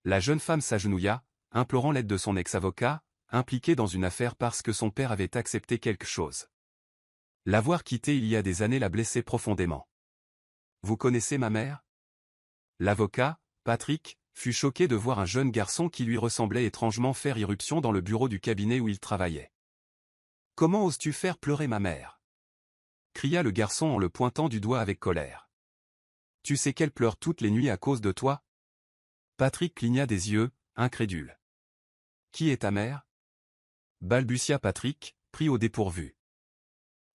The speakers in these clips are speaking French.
La jeune femme s'agenouilla, implorant l'aide de son ex-avocat, impliqué dans une affaire parce que son père avait accepté quelque chose. L'avoir quitté il y a des années la blessait profondément. Vous connaissez ma mère? L'avocat, Patrick, fut choqué de voir un jeune garçon qui lui ressemblait étrangement faire irruption dans le bureau du cabinet où il travaillait. « Comment oses-tu faire pleurer ma mère » cria le garçon en le pointant du doigt avec colère. « Tu sais qu'elle pleure toutes les nuits à cause de toi » Patrick cligna des yeux, incrédule. « Qui est ta mère » balbutia Patrick, pris au dépourvu.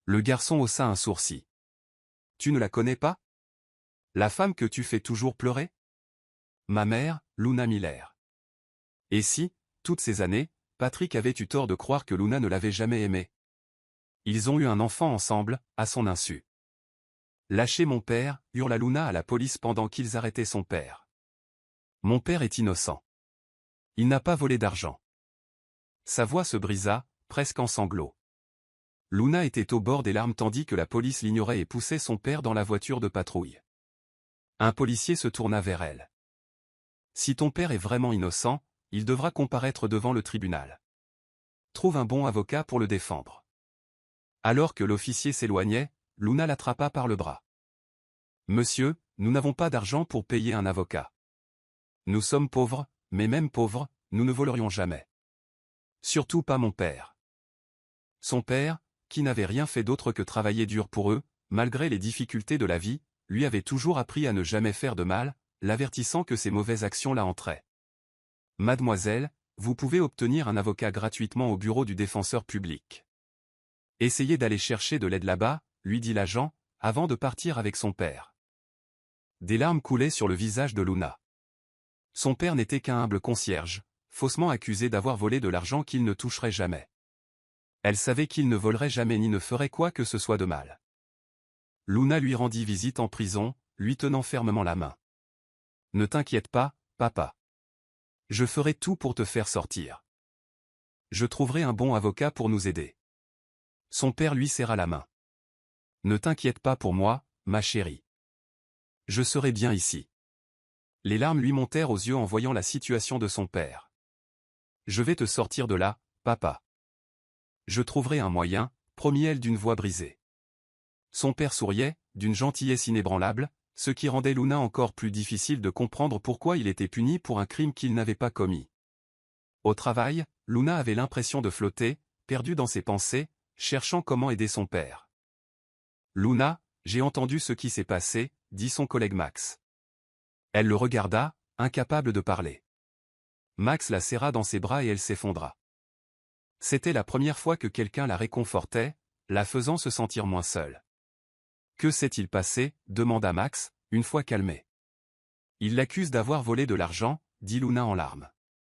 Le garçon haussa un sourcil. « Tu ne la connais pas? La femme que tu fais toujours pleurer? Ma mère, Luna Miller. » Et si, toutes ces années, Patrick avait eu tort de croire que Luna ne l'avait jamais aimé. Ils ont eu un enfant ensemble, à son insu. « Lâchez mon père » hurla Luna à la police pendant qu'ils arrêtaient son père. « Mon père est innocent. Il n'a pas volé d'argent. » Sa voix se brisa, presque en sanglots. Luna était au bord des larmes tandis que la police l'ignorait et poussait son père dans la voiture de patrouille. Un policier se tourna vers elle. « Si ton père est vraiment innocent, il devra comparaître devant le tribunal. Trouve un bon avocat pour le défendre. » Alors que l'officier s'éloignait, Luna l'attrapa par le bras. « Monsieur, nous n'avons pas d'argent pour payer un avocat. Nous sommes pauvres, mais même pauvres, nous ne volerions jamais. Surtout pas mon père. » Son père, qui n'avait rien fait d'autre que travailler dur pour eux, malgré les difficultés de la vie, lui avait toujours appris à ne jamais faire de mal, l'avertissant que ses mauvaises actions la hantraient. « Mademoiselle, vous pouvez obtenir un avocat gratuitement au bureau du défenseur public. Essayez d'aller chercher de l'aide là-bas, » lui dit l'agent, avant de partir avec son père. Des larmes coulaient sur le visage de Luna. Son père n'était qu'un humble concierge, faussement accusé d'avoir volé de l'argent qu'il ne toucherait jamais. Elle savait qu'il ne volerait jamais ni ne ferait quoi que ce soit de mal. Luna lui rendit visite en prison, lui tenant fermement la main. « Ne t'inquiète pas, papa. Je ferai tout pour te faire sortir. Je trouverai un bon avocat pour nous aider. » Son père lui serra la main. « Ne t'inquiète pas pour moi, ma chérie. Je serai bien ici. » Les larmes lui montèrent aux yeux en voyant la situation de son père. « Je vais te sortir de là, papa. Je trouverai un moyen, » promit-elle d'une voix brisée. Son père souriait, d'une gentillesse inébranlable, ce qui rendait Luna encore plus difficile de comprendre pourquoi il était puni pour un crime qu'il n'avait pas commis. Au travail, Luna avait l'impression de flotter, perdue dans ses pensées, cherchant comment aider son père. « Luna, j'ai entendu ce qui s'est passé, » dit son collègue Max. Elle le regarda, incapable de parler. Max la serra dans ses bras et elle s'effondra. C'était la première fois que quelqu'un la réconfortait, la faisant se sentir moins seule. « Que s'est-il passé » demanda Max, une fois calmé. « Il l'accuse d'avoir volé de l'argent, » dit Luna en larmes.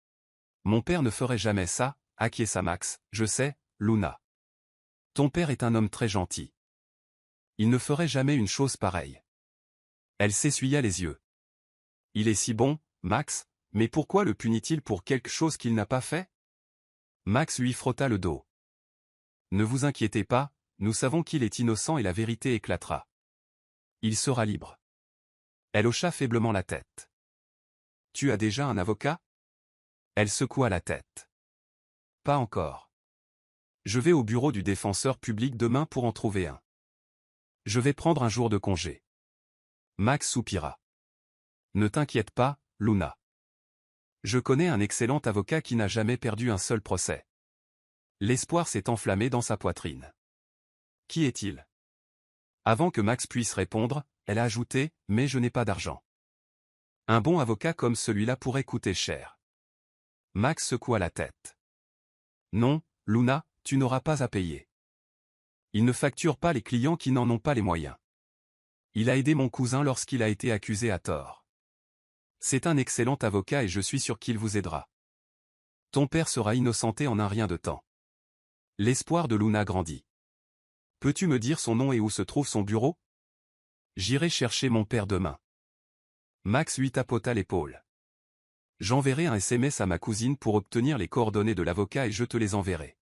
« Mon père ne ferait jamais ça, » acquiesça Max. « Je sais, Luna. Ton père est un homme très gentil. Il ne ferait jamais une chose pareille. » Elle s'essuya les yeux. « Il est si bon, Max, mais pourquoi le punit-il pour quelque chose qu'il n'a pas fait ?» Max lui frotta le dos. « Ne vous inquiétez pas, nous savons qu'il est innocent et la vérité éclatera. Il sera libre. » Elle hocha faiblement la tête. « Tu as déjà un avocat ?» Elle secoua la tête. « Pas encore. Je vais au bureau du défenseur public demain pour en trouver un. Je vais prendre un jour de congé. » Max soupira. « Ne t'inquiète pas, Luna. Je connais un excellent avocat qui n'a jamais perdu un seul procès. » L'espoir s'est enflammé dans sa poitrine. « Qui est-il » Avant que Max puisse répondre, elle a ajouté « Mais je n'ai pas d'argent. Un bon avocat comme celui-là pourrait coûter cher. » Max secoua la tête. « Non, Luna, tu n'auras pas à payer. Il ne facture pas les clients qui n'en ont pas les moyens. Il a aidé mon cousin lorsqu'il a été accusé à tort. C'est un excellent avocat et je suis sûr qu'il vous aidera. Ton père sera innocenté en un rien de temps. » L'espoir de Luna grandit. « Peux-tu me dire son nom et où se trouve son bureau ? J'irai chercher mon père demain. » Max lui tapota l'épaule. « J'enverrai un SMS à ma cousine pour obtenir les coordonnées de l'avocat et je te les enverrai. »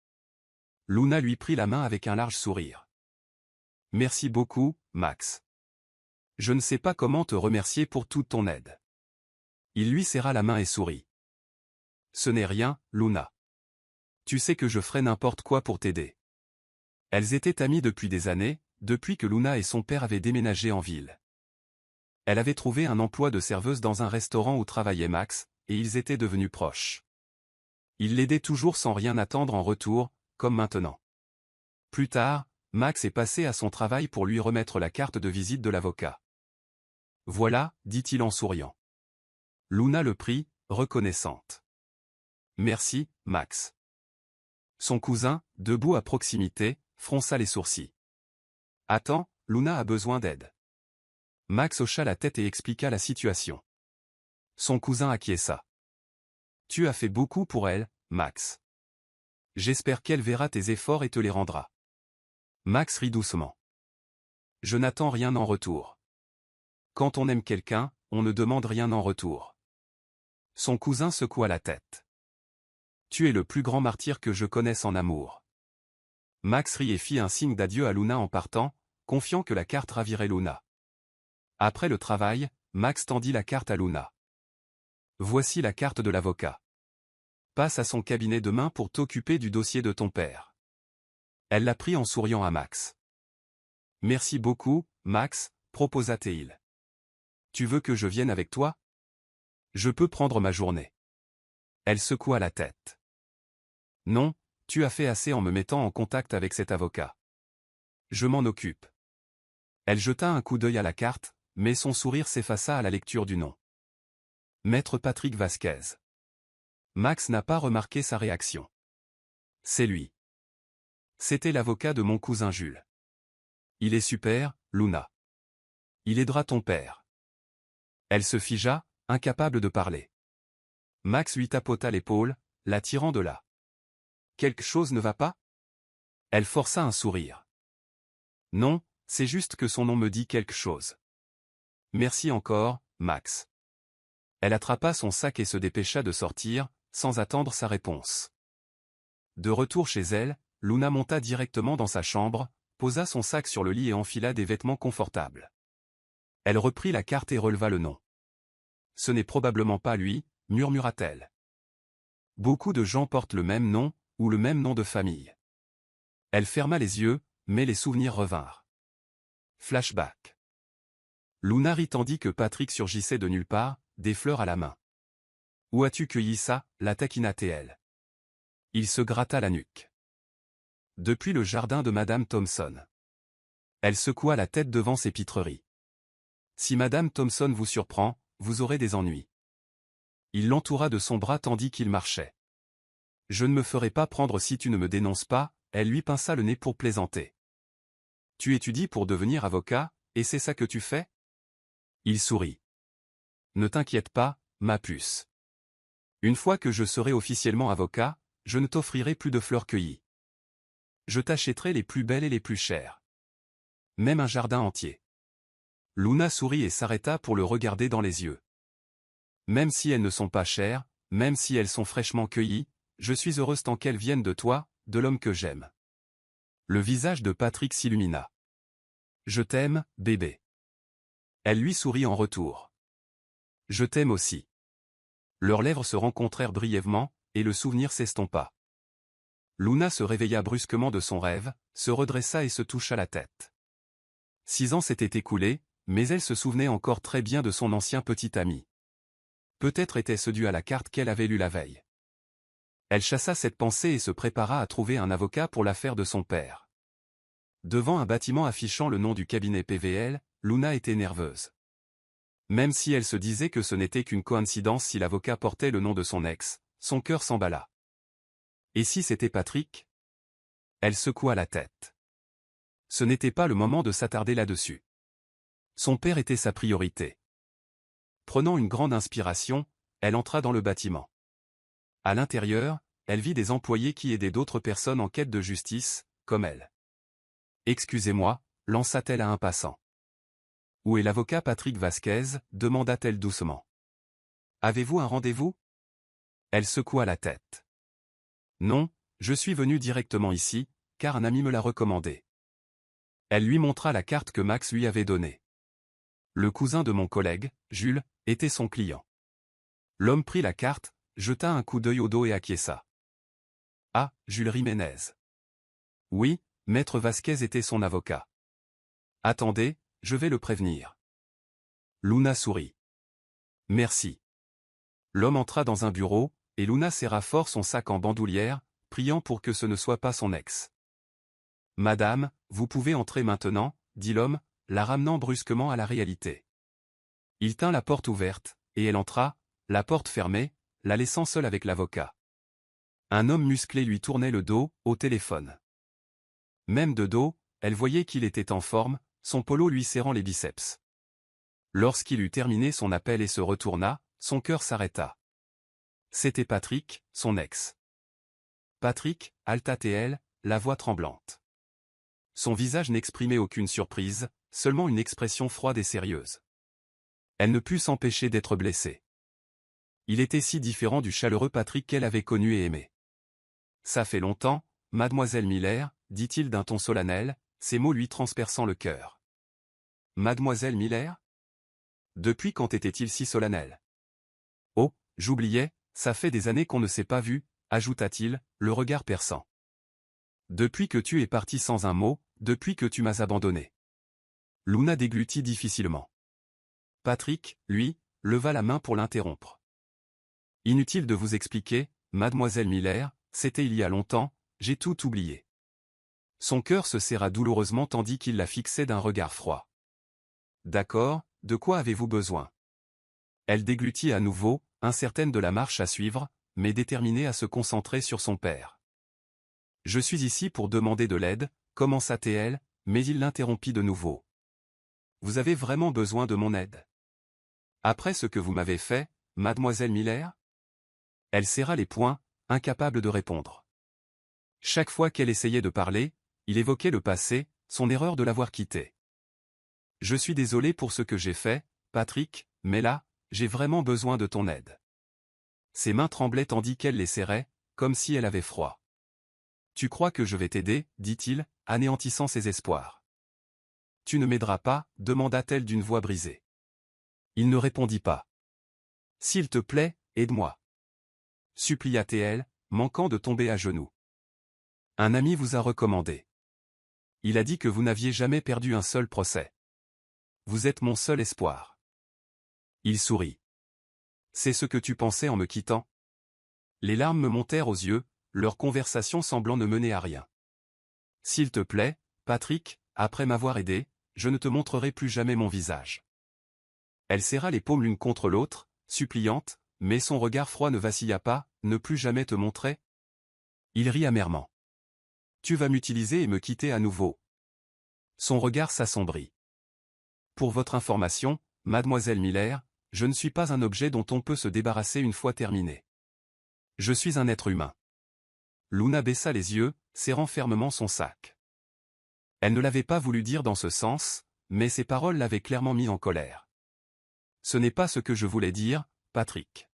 Luna lui prit la main avec un large sourire. « Merci beaucoup, Max. Je ne sais pas comment te remercier pour toute ton aide. Il lui serra la main et sourit. Ce n'est rien, Luna. Tu sais que je ferai n'importe quoi pour t'aider. Elles étaient amies depuis des années, depuis que Luna et son père avaient déménagé en ville. Elle avait trouvé un emploi de serveuse dans un restaurant où travaillait Max, et ils étaient devenus proches. Il l'aidait toujours sans rien attendre en retour, comme maintenant. Plus tard, Max est passé à son travail pour lui remettre la carte de visite de l'avocat. Voilà, dit-il en souriant. Luna le prit, reconnaissante. Merci, Max. Son cousin, debout à proximité, fronça les sourcils. Attends, Luna a besoin d'aide. Max hocha la tête et expliqua la situation. Son cousin acquiesça. Tu as fait beaucoup pour elle, Max. J'espère qu'elle verra tes efforts et te les rendra. Max rit doucement. Je n'attends rien en retour. Quand on aime quelqu'un, on ne demande rien en retour. Son cousin secoua la tête. Tu es le plus grand martyr que je connaisse en amour. Max rit et fit un signe d'adieu à Luna en partant, confiant que la carte ravirait Luna. Après le travail, Max tendit la carte à Luna. Voici la carte de l'avocat. Passe à son cabinet demain pour t'occuper du dossier de ton père. Elle la prit en souriant à Max. Merci beaucoup, Max, proposa-t-il. Tu veux que je vienne avec toi? Je peux prendre ma journée. Elle secoua la tête. Non, tu as fait assez en me mettant en contact avec cet avocat. Je m'en occupe. Elle jeta un coup d'œil à la carte, mais son sourire s'effaça à la lecture du nom. Maître Patrick Vasquez. Max n'a pas remarqué sa réaction. C'est lui. C'était l'avocat de mon cousin Jules. Il est super, Luna. Il aidera ton père. Elle se figea, incapable de parler. Max lui tapota l'épaule, la tirant de là. Quelque chose ne va pas? Elle força un sourire. Non, c'est juste que son nom me dit quelque chose. Merci encore, Max. Elle attrapa son sac et se dépêcha de sortir, sans attendre sa réponse. De retour chez elle, Luna monta directement dans sa chambre, posa son sac sur le lit et enfila des vêtements confortables. Elle reprit la carte et releva le nom. Ce n'est probablement pas lui, murmura-t-elle. Beaucoup de gens portent le même nom, ou le même nom de famille. Elle ferma les yeux, mais les souvenirs revinrent. Flashback. Luna rit tandis que Patrick surgissait de nulle part, des fleurs à la main. Où as-tu cueilli ça, la taquina-t-elle. Il se gratta la nuque. Depuis le jardin de Madame Thompson. Elle secoua la tête devant ses pitreries. Si Madame Thompson vous surprend, vous aurez des ennuis. Il l'entoura de son bras tandis qu'il marchait. Je ne me ferai pas prendre si tu ne me dénonces pas, elle lui pinça le nez pour plaisanter. Tu étudies pour devenir avocat, et c'est ça que tu fais? Il sourit. Ne t'inquiète pas, ma puce. Une fois que je serai officiellement avocat, je ne t'offrirai plus de fleurs cueillies. Je t'achèterai les plus belles et les plus chères. Même un jardin entier. Luna sourit et s'arrêta pour le regarder dans les yeux. Même si elles ne sont pas chères, même si elles sont fraîchement cueillies, je suis heureuse tant qu'elles viennent de toi, de l'homme que j'aime. Le visage de Patrick s'illumina. Je t'aime, bébé. Elle lui sourit en retour. Je t'aime aussi. Leurs lèvres se rencontrèrent brièvement, et le souvenir s'estompa. Luna se réveilla brusquement de son rêve, se redressa et se toucha la tête. 6 ans s'étaient écoulés, mais elle se souvenait encore très bien de son ancien petit ami. Peut-être était-ce dû à la carte qu'elle avait lue la veille. Elle chassa cette pensée et se prépara à trouver un avocat pour l'affaire de son père. Devant un bâtiment affichant le nom du cabinet PVL, Luna était nerveuse. Même si elle se disait que ce n'était qu'une coïncidence si l'avocat portait le nom de son ex, son cœur s'emballa. Et si c'était Patrick? Elle secoua la tête. Ce n'était pas le moment de s'attarder là-dessus. Son père était sa priorité. Prenant une grande inspiration, elle entra dans le bâtiment. À l'intérieur, elle vit des employés qui aidaient d'autres personnes en quête de justice, comme elle. Excusez-moi, lança-t-elle à un passant. Où est l'avocat Patrick Vasquez, demanda-t-elle doucement. Avez-vous un rendez-vous? Elle secoua la tête. Non, je suis venue directement ici, car un ami me l'a recommandé. Elle lui montra la carte que Max lui avait donnée. Le cousin de mon collègue, Jules, était son client. L'homme prit la carte, jeta un coup d'œil au dos et acquiesça. Ah, Jules Jiménez. Oui, Maître Vasquez était son avocat. Attendez, je vais le prévenir. Luna sourit. Merci. L'homme entra dans un bureau, et Luna serra fort son sac en bandoulière, priant pour que ce ne soit pas son ex. Madame, vous pouvez entrer maintenant, dit l'homme, la ramenant brusquement à la réalité. Il tint la porte ouverte, et elle entra, la porte fermée, la laissant seule avec l'avocat. Un homme musclé lui tournait le dos, au téléphone. Même de dos, elle voyait qu'il était en forme, son polo lui serrant les biceps. Lorsqu'il eut terminé son appel et se retourna, son cœur s'arrêta. C'était Patrick, son ex. Patrick, halta-t-elle, la voix tremblante. Son visage n'exprimait aucune surprise, seulement une expression froide et sérieuse. Elle ne put s'empêcher d'être blessée. Il était si différent du chaleureux Patrick qu'elle avait connu et aimé. Ça fait longtemps, mademoiselle Miller, dit-il d'un ton solennel, ces mots lui transperçant le cœur. Mademoiselle Miller? Depuis quand était-il si solennel? Oh, j'oubliais, ça fait des années qu'on ne s'est pas vu, ajouta-t-il, le regard perçant. Depuis que tu es parti sans un mot, depuis que tu m'as abandonné. Luna déglutit difficilement. Patrick, lui, leva la main pour l'interrompre. Inutile de vous expliquer, mademoiselle Miller, c'était il y a longtemps, j'ai tout oublié. Son cœur se serra douloureusement tandis qu'il la fixait d'un regard froid. D'accord, de quoi avez-vous besoin? Elle déglutit à nouveau, incertaine de la marche à suivre, mais déterminée à se concentrer sur son père. Je suis ici pour demander de l'aide, commença-t-elle, mais il l'interrompit de nouveau. Vous avez vraiment besoin de mon aide? Après ce que vous m'avez fait, mademoiselle Miller? Elle serra les poings, incapable de répondre. Chaque fois qu'elle essayait de parler, il évoquait le passé, son erreur de l'avoir quitté. Je suis désolé pour ce que j'ai fait, Patrick, mais là, j'ai vraiment besoin de ton aide. Ses mains tremblaient tandis qu'elle les serrait, comme si elle avait froid. Tu crois que je vais t'aider, dit-il, anéantissant ses espoirs. Tu ne m'aideras pas, demanda-t-elle d'une voix brisée. Il ne répondit pas. S'il te plaît, aide-moi. Supplia-t-elle, manquant de tomber à genoux. Un ami vous a recommandé. Il a dit que vous n'aviez jamais perdu un seul procès. Vous êtes mon seul espoir. Il sourit. C'est ce que tu pensais en me quittant? Les larmes me montèrent aux yeux, leur conversation semblant ne mener à rien. S'il te plaît, Patrick, après m'avoir aidé, je ne te montrerai plus jamais mon visage. Elle serra les paumes l'une contre l'autre, suppliante, mais son regard froid ne vacilla pas, ne plus jamais te montrer? Il rit amèrement. Tu vas m'utiliser et me quitter à nouveau. Son regard s'assombrit. Pour votre information, mademoiselle Miller, je ne suis pas un objet dont on peut se débarrasser une fois terminé. Je suis un être humain. Luna baissa les yeux, serrant fermement son sac. Elle ne l'avait pas voulu dire dans ce sens, mais ses paroles l'avaient clairement mis en colère. Ce n'est pas ce que je voulais dire, Patrick.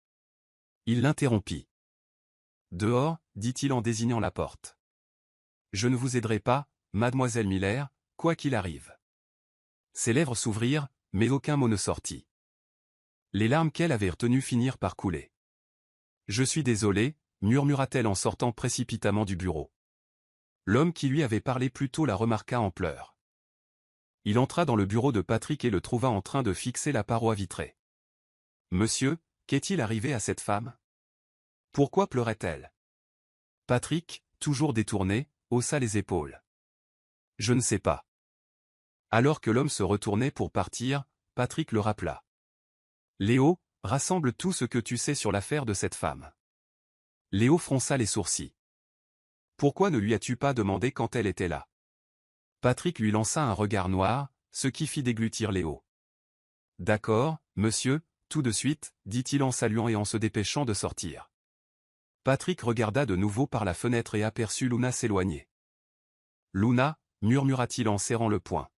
Il l'interrompit. Dehors, dit-il en désignant la porte. Je ne vous aiderai pas, mademoiselle Miller, quoi qu'il arrive. Ses lèvres s'ouvrirent, mais aucun mot ne sortit. Les larmes qu'elle avait retenues finirent par couler. Je suis désolé, murmura-t-elle en sortant précipitamment du bureau. L'homme qui lui avait parlé plus tôt la remarqua en pleurs. Il entra dans le bureau de Patrick et le trouva en train de fixer la paroi vitrée. Monsieur, qu'est-il arrivé à cette femme? Pourquoi pleurait-elle? Patrick, toujours détourné, haussa les épaules. Je ne sais pas. Alors que l'homme se retournait pour partir, Patrick le rappela. Léo, rassemble tout ce que tu sais sur l'affaire de cette femme. Léo fronça les sourcils. Pourquoi ne lui as-tu pas demandé quand elle était là? Patrick lui lança un regard noir, ce qui fit déglutir Léo. D'accord, monsieur, tout de suite, dit-il en saluant et en se dépêchant de sortir. Patrick regarda de nouveau par la fenêtre et aperçut Luna s'éloigner. Luna, murmura-t-il en serrant le poing.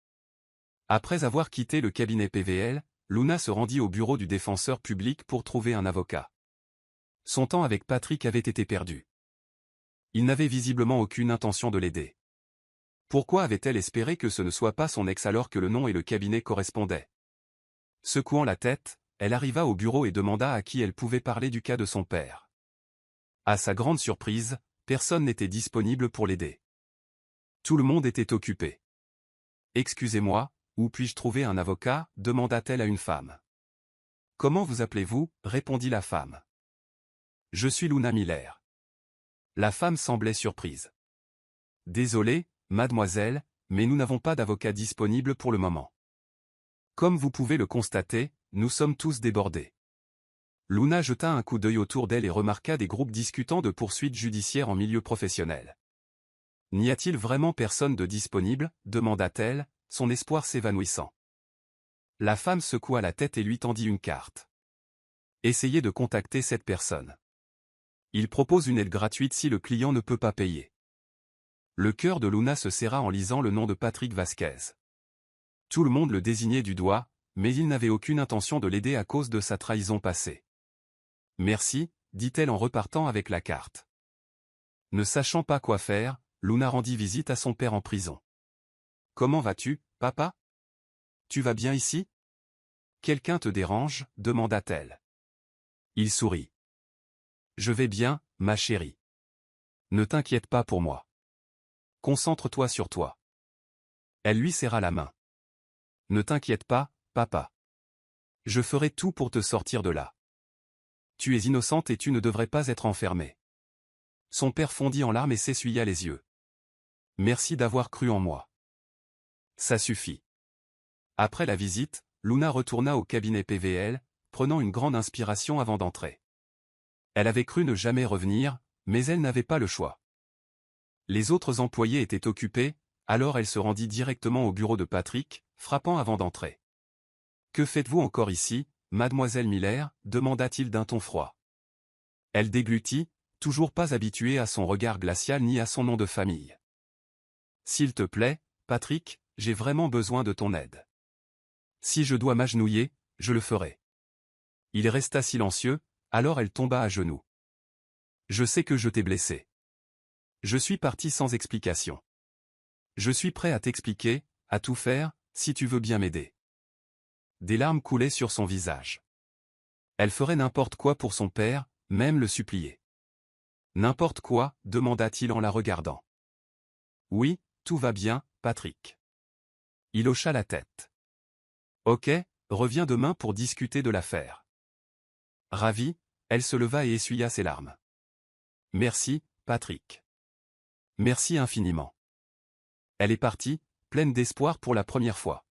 Après avoir quitté le cabinet PVL, Luna se rendit au bureau du défenseur public pour trouver un avocat. Son temps avec Patrick avait été perdu. Il n'avait visiblement aucune intention de l'aider. Pourquoi avait-elle espéré que ce ne soit pas son ex alors que le nom et le cabinet correspondaient? Secouant la tête, elle arriva au bureau et demanda à qui elle pouvait parler du cas de son père. À sa grande surprise, personne n'était disponible pour l'aider. Tout le monde était occupé. « Excusez-moi, où puis-je trouver un avocat ?» demanda-t-elle à une femme. « Comment vous appelez-vous » répondit la femme. « Je suis Luna Miller. » La femme semblait surprise. « Désolée, mademoiselle, mais nous n'avons pas d'avocat disponible pour le moment. Comme vous pouvez le constater, nous sommes tous débordés. » Luna jeta un coup d'œil autour d'elle et remarqua des groupes discutant de poursuites judiciaires en milieu professionnel. « N'y a-t-il vraiment personne de disponible » demanda-t-elle, son espoir s'évanouissant. La femme secoua la tête et lui tendit une carte. « Essayez de contacter cette personne. Il propose une aide gratuite si le client ne peut pas payer. » Le cœur de Luna se serra en lisant le nom de Patrick Vasquez. Tout le monde le désignait du doigt, mais il n'avait aucune intention de l'aider à cause de sa trahison passée. « Merci, » dit-elle en repartant avec la carte. Ne sachant pas quoi faire, Luna rendit visite à son père en prison. « Comment vas-tu, papa ? Tu vas bien ici ? Quelqu'un te dérange ?» demanda-t-elle. Il sourit. « Je vais bien, ma chérie. Ne t'inquiète pas pour moi. Concentre-toi sur toi. » Elle lui serra la main. « Ne t'inquiète pas, papa. Je ferai tout pour te sortir de là. Tu es innocente et tu ne devrais pas être enfermée. » Son père fondit en larmes et s'essuya les yeux. « Merci d'avoir cru en moi. Ça suffit. » Après la visite, Luna retourna au cabinet PVL, prenant une grande inspiration avant d'entrer. Elle avait cru ne jamais revenir, mais elle n'avait pas le choix. Les autres employés étaient occupés, alors elle se rendit directement au bureau de Patrick, frappant avant d'entrer. « Que faites-vous encore ici, mademoiselle Miller ?» demanda-t-il d'un ton froid. Elle déglutit, toujours pas habituée à son regard glacial ni à son nom de famille. « S'il te plaît, Patrick, j'ai vraiment besoin de ton aide. Si je dois m'agenouiller, je le ferai. » Il resta silencieux, alors elle tomba à genoux. « Je sais que je t'ai blessé. Je suis parti sans explication. Je suis prêt à t'expliquer, à tout faire, si tu veux bien m'aider. » Des larmes coulaient sur son visage. Elle ferait n'importe quoi pour son père, même le supplier. « N'importe quoi ?» demanda-t-il en la regardant. « Oui, tout va bien, Patrick. » Il hocha la tête. « Ok, reviens demain pour discuter de l'affaire. » Ravie, elle se leva et essuya ses larmes. « Merci, Patrick. Merci infiniment. » Elle est partie, pleine d'espoir pour la première fois.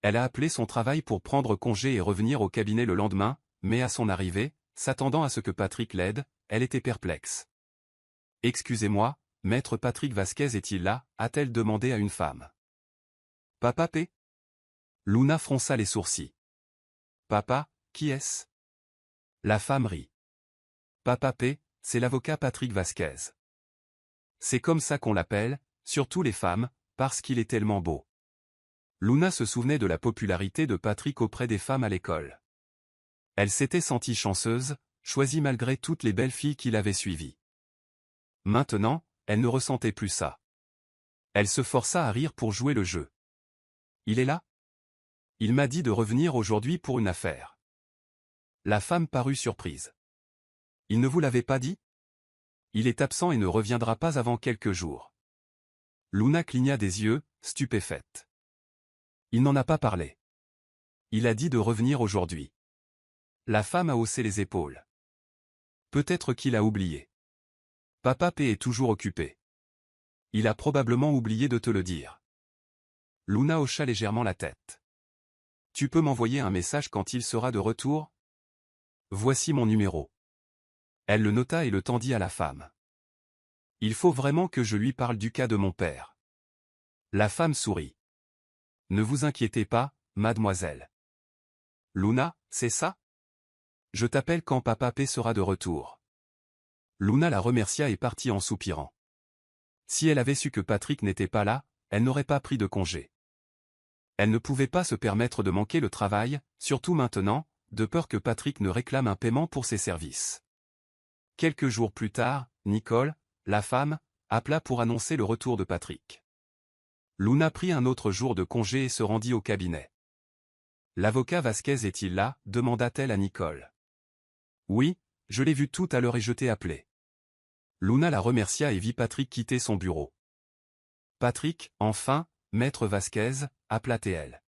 Elle a appelé son travail pour prendre congé et revenir au cabinet le lendemain, mais à son arrivée, s'attendant à ce que Patrick l'aide, elle était perplexe. « Excusez-moi, maître Patrick Vasquez est-il là ?» a-t-elle demandé à une femme. « Papa P ?» Luna fronça les sourcils. « Papa, qui est-ce ?» La femme rit. « Papa P, c'est l'avocat Patrick Vasquez. C'est comme ça qu'on l'appelle, surtout les femmes, parce qu'il est tellement beau. » Luna se souvenait de la popularité de Patrick auprès des femmes à l'école. Elle s'était sentie chanceuse, choisie malgré toutes les belles filles qui l'avaient suivie. Maintenant, elle ne ressentait plus ça. Elle se força à rire pour jouer le jeu. « Il est là ? Il m'a dit de revenir aujourd'hui pour une affaire. » La femme parut surprise. « Il ne vous l'avait pas dit ? Il est absent et ne reviendra pas avant quelques jours. » Luna cligna des yeux, stupéfaite. « Il n'en a pas parlé. Il a dit de revenir aujourd'hui. » La femme a haussé les épaules. « Peut-être qu'il a oublié. Papa P est toujours occupé. Il a probablement oublié de te le dire. » Luna hocha légèrement la tête. « Tu peux m'envoyer un message quand il sera de retour ? Voici mon numéro. » Elle le nota et le tendit à la femme. « Il faut vraiment que je lui parle du cas de mon père. » La femme sourit. « Ne vous inquiétez pas, mademoiselle. »« Luna, c'est ça ? Je t'appelle quand Papa P sera de retour. » Luna la remercia et partit en soupirant. Si elle avait su que Patrick n'était pas là, elle n'aurait pas pris de congé. Elle ne pouvait pas se permettre de manquer le travail, surtout maintenant, de peur que Patrick ne réclame un paiement pour ses services. Quelques jours plus tard, Nicole, la femme, appela pour annoncer le retour de Patrick. Luna prit un autre jour de congé et se rendit au cabinet. L'avocat Vasquez est-il là? Demanda-t-elle à Nicole. Oui, je l'ai vu tout à l'heure et je t'ai appelé. Luna la remercia et vit Patrick quitter son bureau. Patrick, enfin, maître Vasquez, appela-t-elle.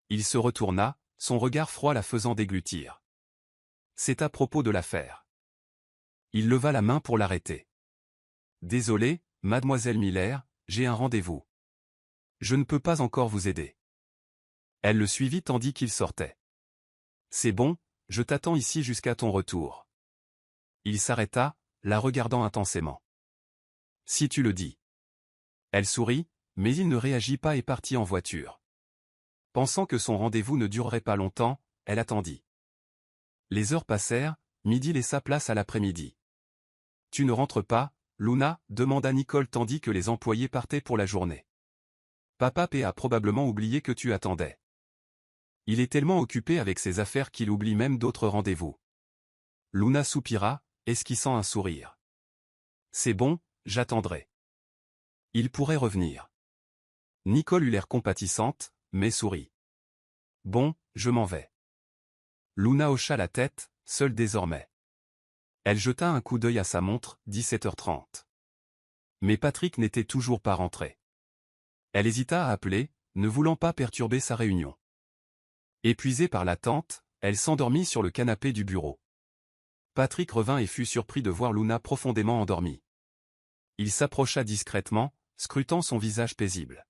Il se retourna, son regard froid la faisant déglutir. C'est à propos de l'affaire. Il leva la main pour l'arrêter. Désolé, mademoiselle Miller, j'ai un rendez-vous. Je ne peux pas encore vous aider. Elle le suivit tandis qu'il sortait. C'est bon, je t'attends ici jusqu'à ton retour. Il s'arrêta, la regardant intensément. Si tu le dis. Elle sourit, mais il ne réagit pas et partit en voiture. Pensant que son rendez-vous ne durerait pas longtemps, elle attendit. Les heures passèrent, midi laissa place à l'après-midi. Tu ne rentres pas, Luna? Demanda Nicole tandis que les employés partaient pour la journée. Papa P a probablement oublié que tu attendais. Il est tellement occupé avec ses affaires qu'il oublie même d'autres rendez-vous. Luna soupira, esquissant un sourire. C'est bon, j'attendrai. Il pourrait revenir. Nicole eut l'air compatissante, mais sourit. Bon, je m'en vais. Luna hocha la tête, seule désormais. Elle jeta un coup d'œil à sa montre, 17h30. Mais Patrick n'était toujours pas rentré. Elle hésita à appeler, ne voulant pas perturber sa réunion. Épuisée par l'attente, elle s'endormit sur le canapé du bureau. Patrick revint et fut surpris de voir Luna profondément endormie. Il s'approcha discrètement, scrutant son visage paisible.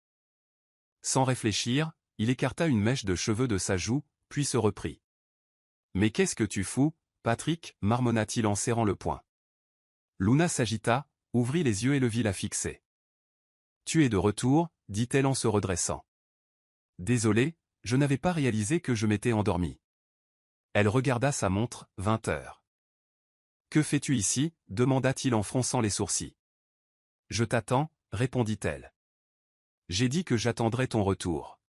Sans réfléchir, il écarta une mèche de cheveux de sa joue, puis se reprit. « Mais qu'est-ce que tu fous, Patrick » marmonna-t-il en serrant le poing. Luna s'agita, ouvrit les yeux et le vit la fixer. « Tu es de retour » dit-elle en se redressant. « Désolé, je n'avais pas réalisé que je m'étais endormie. » Elle regarda sa montre, 20h. « Que fais-tu ici » demanda-t-il en fronçant les sourcils. « Je t'attends » répondit-elle. « J'ai dit que j'attendrais ton retour. »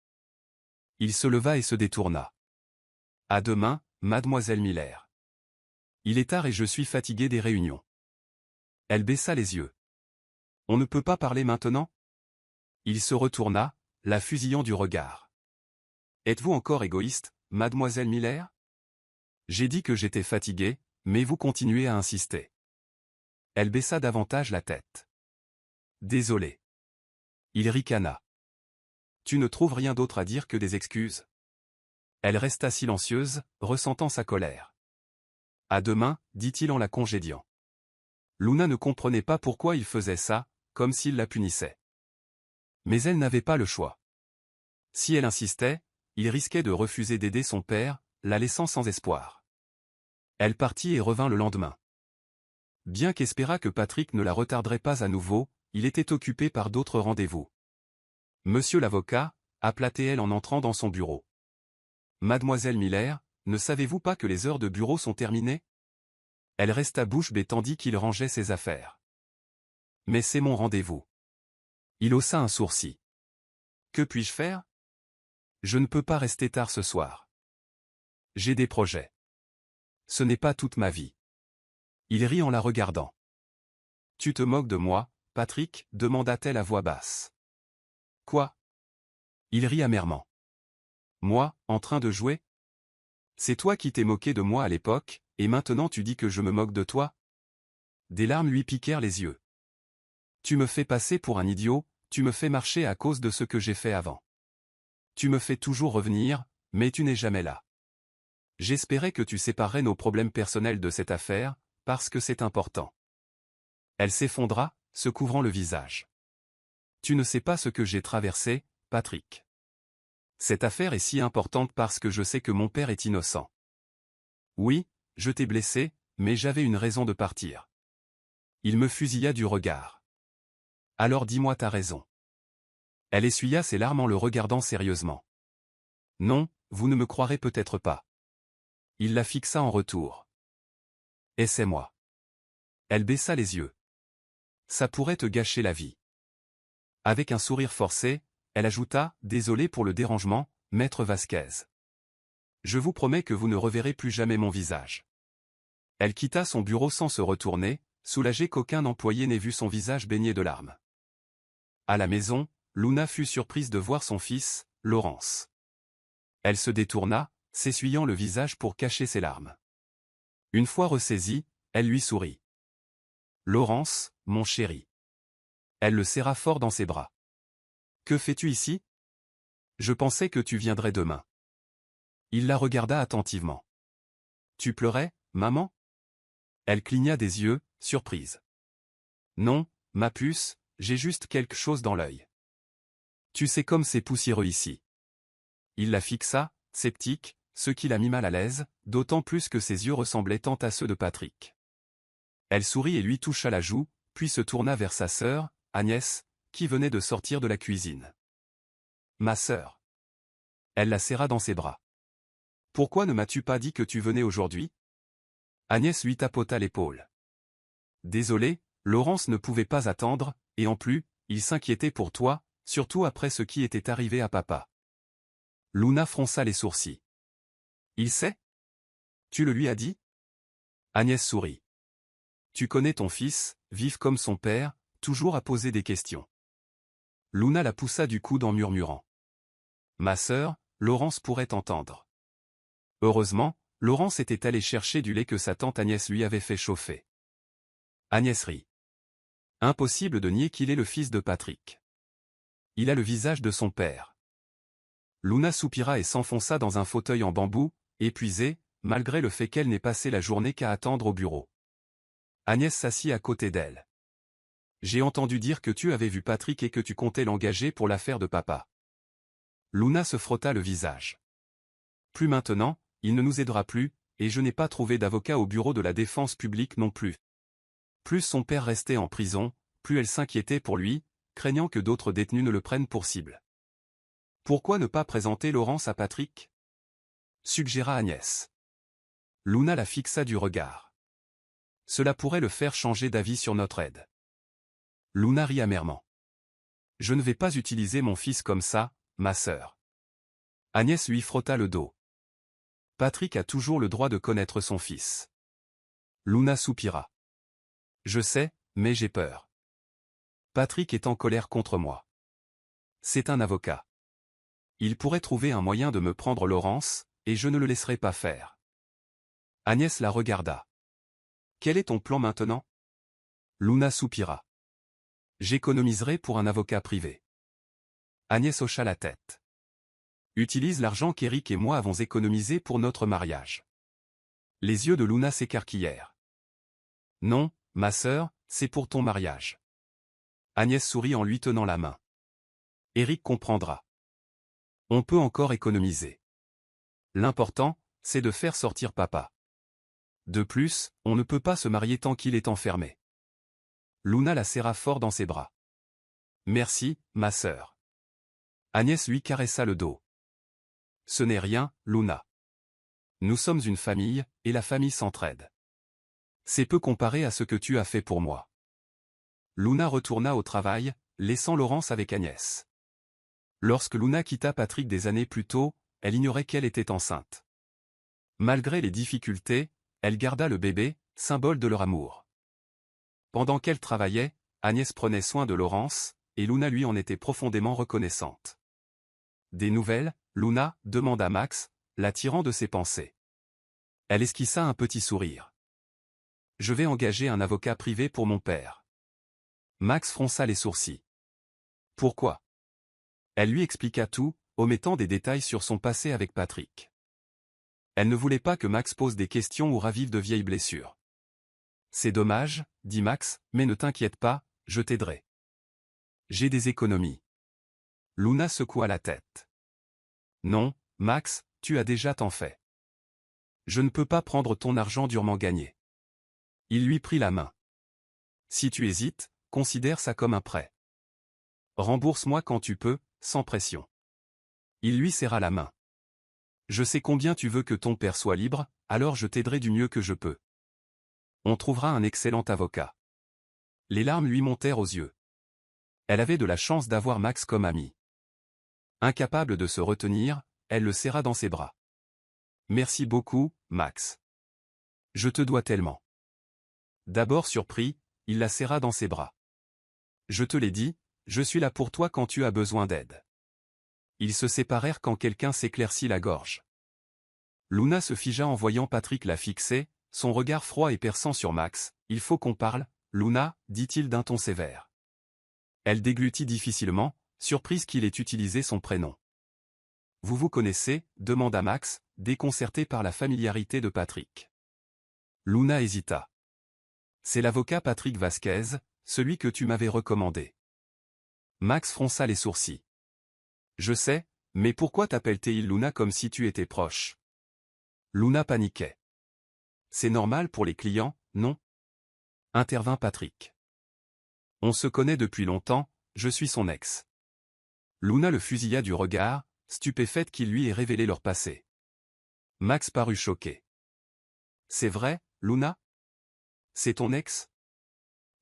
Il se leva et se détourna. « À demain, mademoiselle Miller. Il est tard et je suis fatigué des réunions. » Elle baissa les yeux. « On ne peut pas parler maintenant ?» Il se retourna, la fusillant du regard. « Êtes-vous encore égoïste, mademoiselle Miller ? J'ai dit que j'étais fatigué, mais vous continuez à insister. » Elle baissa davantage la tête. « Désolé. » Il ricana. « Tu ne trouves rien d'autre à dire que des excuses ?» Elle resta silencieuse, ressentant sa colère. « À demain » dit-il en la congédiant. Luna ne comprenait pas pourquoi il faisait ça, comme s'il la punissait. Mais elle n'avait pas le choix. Si elle insistait, il risquait de refuser d'aider son père, la laissant sans espoir. Elle partit et revint le lendemain. Bien qu'espérât que Patrick ne la retarderait pas à nouveau, il était occupé par d'autres rendez-vous. « Monsieur l'avocat » appela-t-elle en entrant dans son bureau. « Mademoiselle Miller, ne savez-vous pas que les heures de bureau sont terminées ?» Elle resta bouche bée tandis qu'il rangeait ses affaires. « Mais c'est mon rendez-vous. » Il haussa un sourcil. « Que puis-je faire ? Je ne peux pas rester tard ce soir. J'ai des projets. Ce n'est pas toute ma vie. » Il rit en la regardant. « Tu te moques de moi, Patrick » demanda-t-elle à voix basse. « Quoi ?» Il rit amèrement. « Moi, en train de jouer ? C'est toi qui t'es moqué de moi à l'époque, et maintenant tu dis que je me moque de toi ? » Des larmes lui piquèrent les yeux. « Tu me fais passer pour un idiot, tu me fais marcher à cause de ce que j'ai fait avant. Tu me fais toujours revenir, mais tu n'es jamais là. J'espérais que tu séparerais nos problèmes personnels de cette affaire, parce que c'est important. » Elle s'effondra, se couvrant le visage. « Tu ne sais pas ce que j'ai traversé, Patrick. Cette affaire est si importante parce que je sais que mon père est innocent. Oui, je t'ai blessé, mais j'avais une raison de partir. » Il me fusilla du regard. « Alors dis-moi ta raison. » Elle essuya ses larmes en le regardant sérieusement. « Non, vous ne me croirez peut-être pas. » Il la fixa en retour. « Et c'est moi. » Elle baissa les yeux. « Ça pourrait te gâcher la vie. » Avec un sourire forcé, elle ajouta, « Désolé pour le dérangement, maître Vasquez. Je vous promets que vous ne reverrez plus jamais mon visage. » Elle quitta son bureau sans se retourner, soulagée qu'aucun employé n'ait vu son visage baigné de larmes. À la maison, Luna fut surprise de voir son fils, Laurence. Elle se détourna, s'essuyant le visage pour cacher ses larmes. Une fois ressaisie, elle lui sourit. Laurence, mon chéri. Elle le serra fort dans ses bras. Que fais-tu ici? Je pensais que tu viendrais demain. Il la regarda attentivement. Tu pleurais, maman? Elle cligna des yeux, surprise. Non, ma puce, j'ai juste quelque chose dans l'œil. Tu sais comme c'est poussiéreux ici. Il la fixa, sceptique, ce qui la mit mal à l'aise, d'autant plus que ses yeux ressemblaient tant à ceux de Patrick. Elle sourit et lui toucha la joue, puis se tourna vers sa sœur, Agnès, qui venait de sortir de la cuisine. Ma sœur. Elle la serra dans ses bras. Pourquoi ne m'as-tu pas dit que tu venais aujourd'hui? Agnès lui tapota l'épaule. Désolé, Laurence ne pouvait pas attendre, et en plus, il s'inquiétait pour toi, surtout après ce qui était arrivé à papa. Luna fronça les sourcils. Il sait? Tu le lui as dit? Agnès sourit. Tu connais ton fils, vif comme son père, toujours à poser des questions. Luna la poussa du coude en murmurant. Ma sœur, Laurence pourrait t'entendre. Heureusement, Laurence était allée chercher du lait que sa tante Agnès lui avait fait chauffer. Agnès rit. Impossible de nier qu'il est le fils de Patrick. Il a le visage de son père. Luna soupira et s'enfonça dans un fauteuil en bambou, épuisée, malgré le fait qu'elle n'ait passé la journée qu'à attendre au bureau. Agnès s'assit à côté d'elle. J'ai entendu dire que tu avais vu Patrick et que tu comptais l'engager pour l'affaire de papa. Luna se frotta le visage. Plus maintenant, il ne nous aidera plus, et je n'ai pas trouvé d'avocat au bureau de la défense publique non plus. Plus son père restait en prison, plus elle s'inquiétait pour lui, craignant que d'autres détenus ne le prennent pour cible. Pourquoi ne pas présenter Laurence à Patrick? Suggéra Agnès. Luna la fixa du regard. Cela pourrait le faire changer d'avis sur notre aide. Luna rit amèrement. Je ne vais pas utiliser mon fils comme ça, ma sœur. Agnès lui frotta le dos. Patrick a toujours le droit de connaître son fils. Luna soupira. Je sais, mais j'ai peur. Patrick est en colère contre moi. C'est un avocat. Il pourrait trouver un moyen de me prendre Laurence, et je ne le laisserai pas faire. Agnès la regarda. Quel est ton plan maintenant? Luna soupira. J'économiserai pour un avocat privé. Agnès hocha la tête. Utilise l'argent qu'Éric et moi avons économisé pour notre mariage. Les yeux de Luna s'écarquillèrent. Non, ma sœur, c'est pour ton mariage. Agnès sourit en lui tenant la main. Éric comprendra. On peut encore économiser. L'important, c'est de faire sortir papa. De plus, on ne peut pas se marier tant qu'il est enfermé. Luna la serra fort dans ses bras. Merci, ma sœur. Agnès lui caressa le dos. Ce n'est rien, Luna. Nous sommes une famille, et la famille s'entraide. C'est peu comparé à ce que tu as fait pour moi. Luna retourna au travail, laissant Laurence avec Agnès. Lorsque Luna quitta Patrick des années plus tôt, elle ignorait qu'elle était enceinte. Malgré les difficultés, elle garda le bébé, symbole de leur amour. Pendant qu'elle travaillait, Agnès prenait soin de Laurence, et Luna lui en était profondément reconnaissante. Des nouvelles, Luna, demanda Max, la tirant de ses pensées. Elle esquissa un petit sourire. Je vais engager un avocat privé pour mon père. Max fronça les sourcils. Pourquoi? Elle lui expliqua tout, omettant des détails sur son passé avec Patrick. Elle ne voulait pas que Max pose des questions ou ravive de vieilles blessures. C'est dommage, dit Max, mais ne t'inquiète pas, je t'aiderai. J'ai des économies. Luna secoua la tête. Non, Max, tu as déjà tant fait. Je ne peux pas prendre ton argent durement gagné. Il lui prit la main. Si tu hésites, considère ça comme un prêt. Rembourse-moi quand tu peux, sans pression. Il lui serra la main. Je sais combien tu veux que ton père soit libre, alors je t'aiderai du mieux que je peux. On trouvera un excellent avocat. Les larmes lui montèrent aux yeux. Elle avait de la chance d'avoir Max comme ami. Incapable de se retenir, elle le serra dans ses bras. Merci beaucoup, Max. Je te dois tellement. D'abord surpris, il la serra dans ses bras. Je te l'ai dit, je suis là pour toi quand tu as besoin d'aide. Ils se séparèrent quand quelqu'un s'éclaircit la gorge. Luna se figea en voyant Patrick la fixer, son regard froid et perçant sur Max. « Il faut qu'on parle, Luna, dit-il d'un ton sévère. Elle déglutit difficilement, surprise qu'il ait utilisé son prénom. « Vous vous connaissez ?» demanda Max, déconcerté par la familiarité de Patrick. Luna hésita. « C'est l'avocat Patrick Vasquez, celui que tu m'avais recommandé. » Max fronça les sourcils. « Je sais, mais pourquoi t'appelle-t-il Luna comme si tu étais proche ?» Luna paniquait. « C'est normal pour les clients, non ?» intervint Patrick. « On se connaît depuis longtemps, je suis son ex. » Luna le fusilla du regard, stupéfaite qu'il lui ait révélé leur passé. Max parut choqué. « C'est vrai, Luna ? C'est ton ex ?»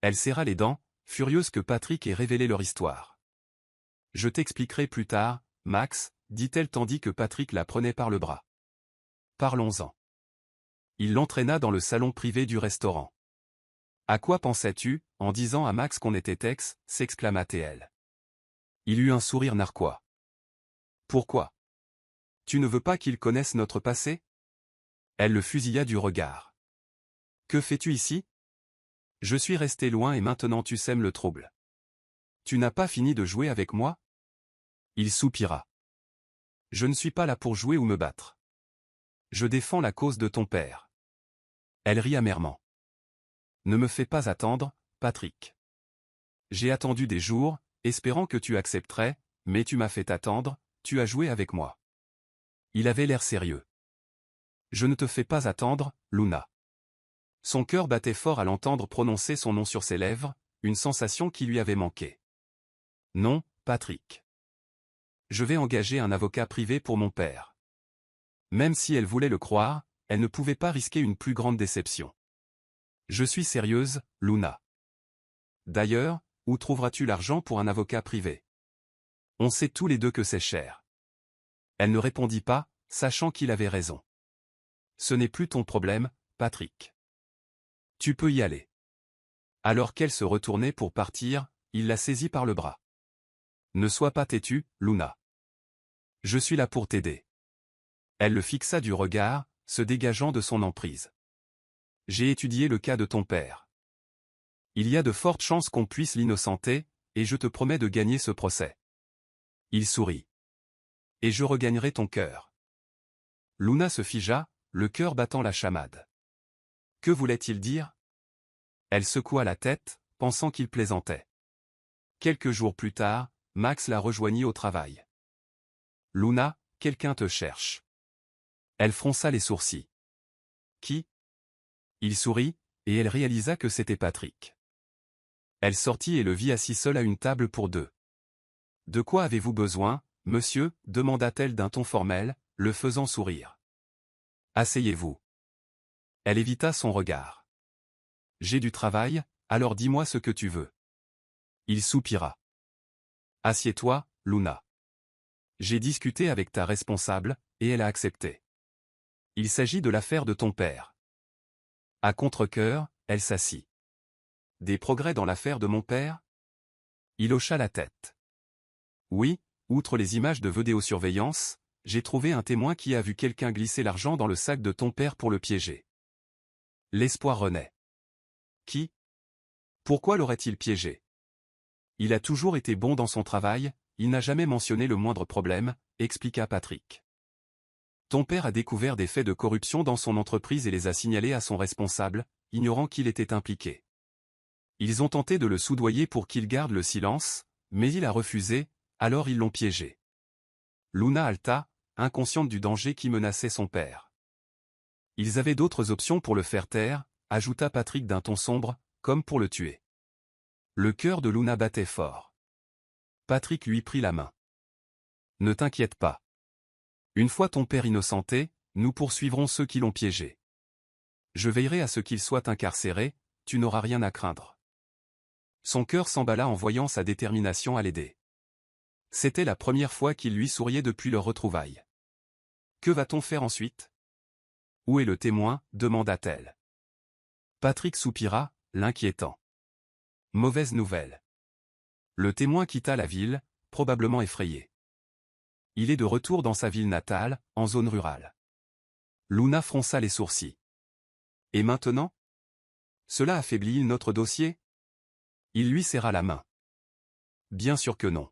Elle serra les dents, furieuse que Patrick ait révélé leur histoire. « Je t'expliquerai plus tard, Max, dit-elle tandis que Patrick la prenait par le bras. Parlons-en. Il l'entraîna dans le salon privé du restaurant. « À quoi pensais-tu, en disant à Max qu'on était ex » s'exclama-t-elle. Il eut un sourire narquois. « Pourquoi ? Tu ne veux pas qu'il connaisse notre passé ?» Elle le fusilla du regard. « Que fais-tu ici ? Je suis resté loin et maintenant tu sèmes le trouble. Tu n'as pas fini de jouer avec moi ? » Il soupira. « Je ne suis pas là pour jouer ou me battre. Je défends la cause de ton père. » Elle rit amèrement. « Ne me fais pas attendre, Patrick. J'ai attendu des jours, espérant que tu accepterais, mais tu m'as fait attendre, tu as joué avec moi. » Il avait l'air sérieux. « Je ne te fais pas attendre, Luna. » Son cœur battait fort à l'entendre prononcer son nom sur ses lèvres, une sensation qui lui avait manqué. « Non, Patrick. Je vais engager un avocat privé pour mon père. » Même si elle voulait le croire, elle ne pouvait pas risquer une plus grande déception. « Je suis sérieuse, Luna. D'ailleurs, où trouveras-tu l'argent pour un avocat privé ? On sait tous les deux que c'est cher. » Elle ne répondit pas, sachant qu'il avait raison. « Ce n'est plus ton problème, Patrick. Tu peux y aller. » Alors qu'elle se retournait pour partir, il la saisit par le bras. « Ne sois pas têtue, Luna. Je suis là pour t'aider. » Elle le fixa du regard, se dégageant de son emprise. « J'ai étudié le cas de ton père. Il y a de fortes chances qu'on puisse l'innocenter, et je te promets de gagner ce procès. » Il sourit. « Et je regagnerai ton cœur. » Luna se figea, le cœur battant la chamade. Que voulait-il dire ? Elle secoua la tête, pensant qu'il plaisantait. Quelques jours plus tard, Max la rejoignit au travail. « Luna, quelqu'un te cherche. » Elle fronça les sourcils. « Qui ?» Il sourit, et elle réalisa que c'était Patrick. Elle sortit et le vit assis seul à une table pour deux. « De quoi avez-vous besoin, monsieur ?» demanda-t-elle d'un ton formel, le faisant sourire. « Asseyez-vous. » Elle évita son regard. « J'ai du travail, alors dis-moi ce que tu veux. » Il soupira. « Assieds-toi, Luna. J'ai discuté avec ta responsable, et elle a accepté. Il s'agit de l'affaire de ton père. » À contre-cœur, elle s'assit. « Des progrès dans l'affaire de mon père ? » Il hocha la tête. « Oui, outre les images de vidéosurveillance, j'ai trouvé un témoin qui a vu quelqu'un glisser l'argent dans le sac de ton père pour le piéger. » L'espoir renaît. « Qui ? Pourquoi l'aurait-il piégé ? Il a toujours été bon dans son travail, il n'a jamais mentionné le moindre problème, » expliqua Patrick. « Ton père a découvert des faits de corruption dans son entreprise et les a signalés à son responsable, ignorant qu'il était impliqué. Ils ont tenté de le soudoyer pour qu'il garde le silence, mais il a refusé, alors ils l'ont piégé. » Luna haleta, inconsciente du danger qui menaçait son père. « Ils avaient d'autres options pour le faire taire, » ajouta Patrick d'un ton sombre, comme pour le tuer. Le cœur de Luna battait fort. Patrick lui prit la main. « Ne t'inquiète pas. Une fois ton père innocenté, nous poursuivrons ceux qui l'ont piégé. Je veillerai à ce qu'il soit incarcéré, tu n'auras rien à craindre. » Son cœur s'emballa en voyant sa détermination à l'aider. C'était la première fois qu'il lui souriait depuis leur retrouvaille. « Que va-t-on faire ensuite ? Où est le témoin ? » demanda-t-elle. Patrick soupira, l'inquiétant. Mauvaise nouvelle. Le témoin quitta la ville, probablement effrayé. Il est de retour dans sa ville natale, en zone rurale. Luna fronça les sourcils. Et maintenant? Cela affaiblit-il notre dossier? Il lui serra la main. Bien sûr que non.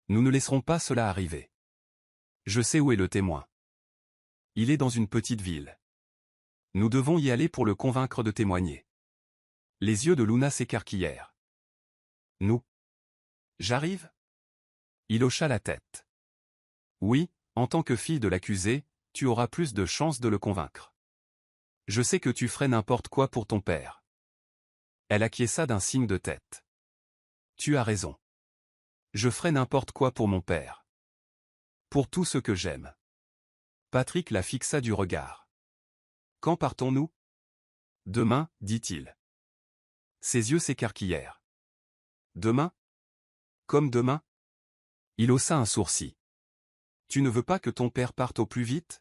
Nous ne laisserons pas cela arriver. Je sais où est le témoin. Il est dans une petite ville. Nous devons y aller pour le convaincre de témoigner. Les yeux de Luna s'écarquillèrent. Nous? J'arrive? Il hocha la tête. Oui, en tant que fille de l'accusé, tu auras plus de chances de le convaincre. Je sais que tu ferais n'importe quoi pour ton père. Elle acquiesça d'un signe de tête. Tu as raison. Je ferai n'importe quoi pour mon père. Pour tout ce que j'aime. Patrick la fixa du regard. Quand partons-nous? Demain, dit-il. Ses yeux s'écarquillèrent. Demain? Comme demain? Il haussa un sourcil. Tu ne veux pas que ton père parte au plus vite?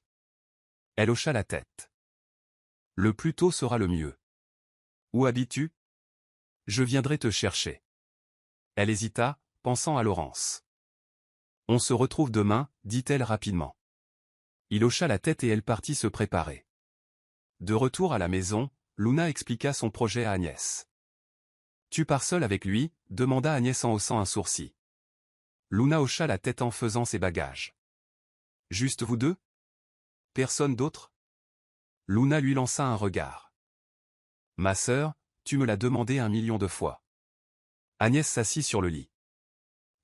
Elle hocha la tête. Le plus tôt sera le mieux. Où habites-tu? Je viendrai te chercher. Elle hésita, pensant à Laurence. On se retrouve demain, dit-elle rapidement. Il hocha la tête et elle partit se préparer. De retour à la maison, Luna expliqua son projet à Agnès. Tu pars seule avec lui? Demanda Agnès en haussant un sourcil. Luna hocha la tête en faisant ses bagages. Juste vous deux? Personne d'autre? Luna lui lança un regard. Ma sœur, tu me l'as demandé 1 million de fois. Agnès s'assit sur le lit.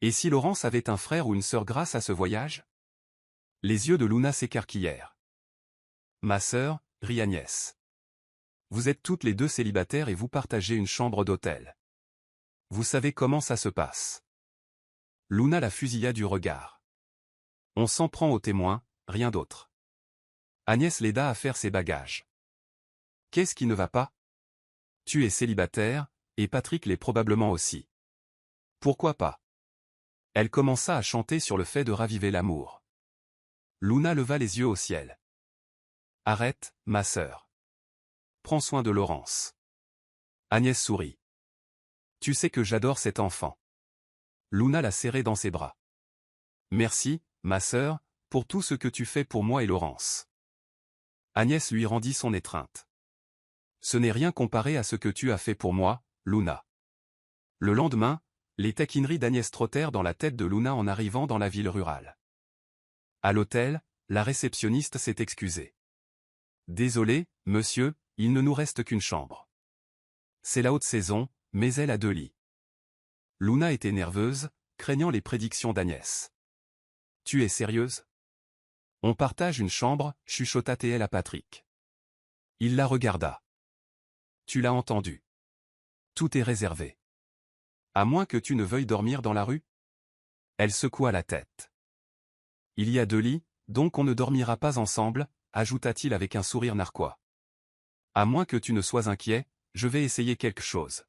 Et si Laurence avait un frère ou une sœur grâce à ce voyage? Les yeux de Luna s'écarquillèrent. Ma sœur, rit Agnès. Vous êtes toutes les deux célibataires et vous partagez une chambre d'hôtel. Vous savez comment ça se passe. Luna la fusilla du regard. On s'en prend au témoin, rien d'autre. Agnès l'aida à faire ses bagages. Qu'est-ce qui ne va pas? Tu es célibataire, et Patrick l'est probablement aussi. Pourquoi pas? Elle commença à chanter sur le fait de raviver l'amour. Luna leva les yeux au ciel. Arrête, ma sœur. Prends soin de Laurence. Agnès sourit. Tu sais que j'adore cet enfant. Luna l'a serré dans ses bras. Merci, ma sœur, pour tout ce que tu fais pour moi et Laurence. Agnès lui rendit son étreinte. Ce n'est rien comparé à ce que tu as fait pour moi, Luna. Le lendemain, les taquineries d'Agnès trottèrent dans la tête de Luna en arrivant dans la ville rurale. À l'hôtel, la réceptionniste s'est excusée. Désolé, monsieur, il ne nous reste qu'une chambre. C'est la haute saison, mais elle a 2 lits. Luna était nerveuse, craignant les prédictions d'Agnès. Tu es sérieuse? On partage une chambre, chuchota-t-elle à Patrick. Il la regarda. Tu l'as entendu. Tout est réservé. À moins que tu ne veuilles dormir dans la rue? Elle secoua la tête. Il y a 2 lits, donc on ne dormira pas ensemble, ajouta-t-il avec un sourire narquois. À moins que tu ne sois inquiet, je vais essayer quelque chose.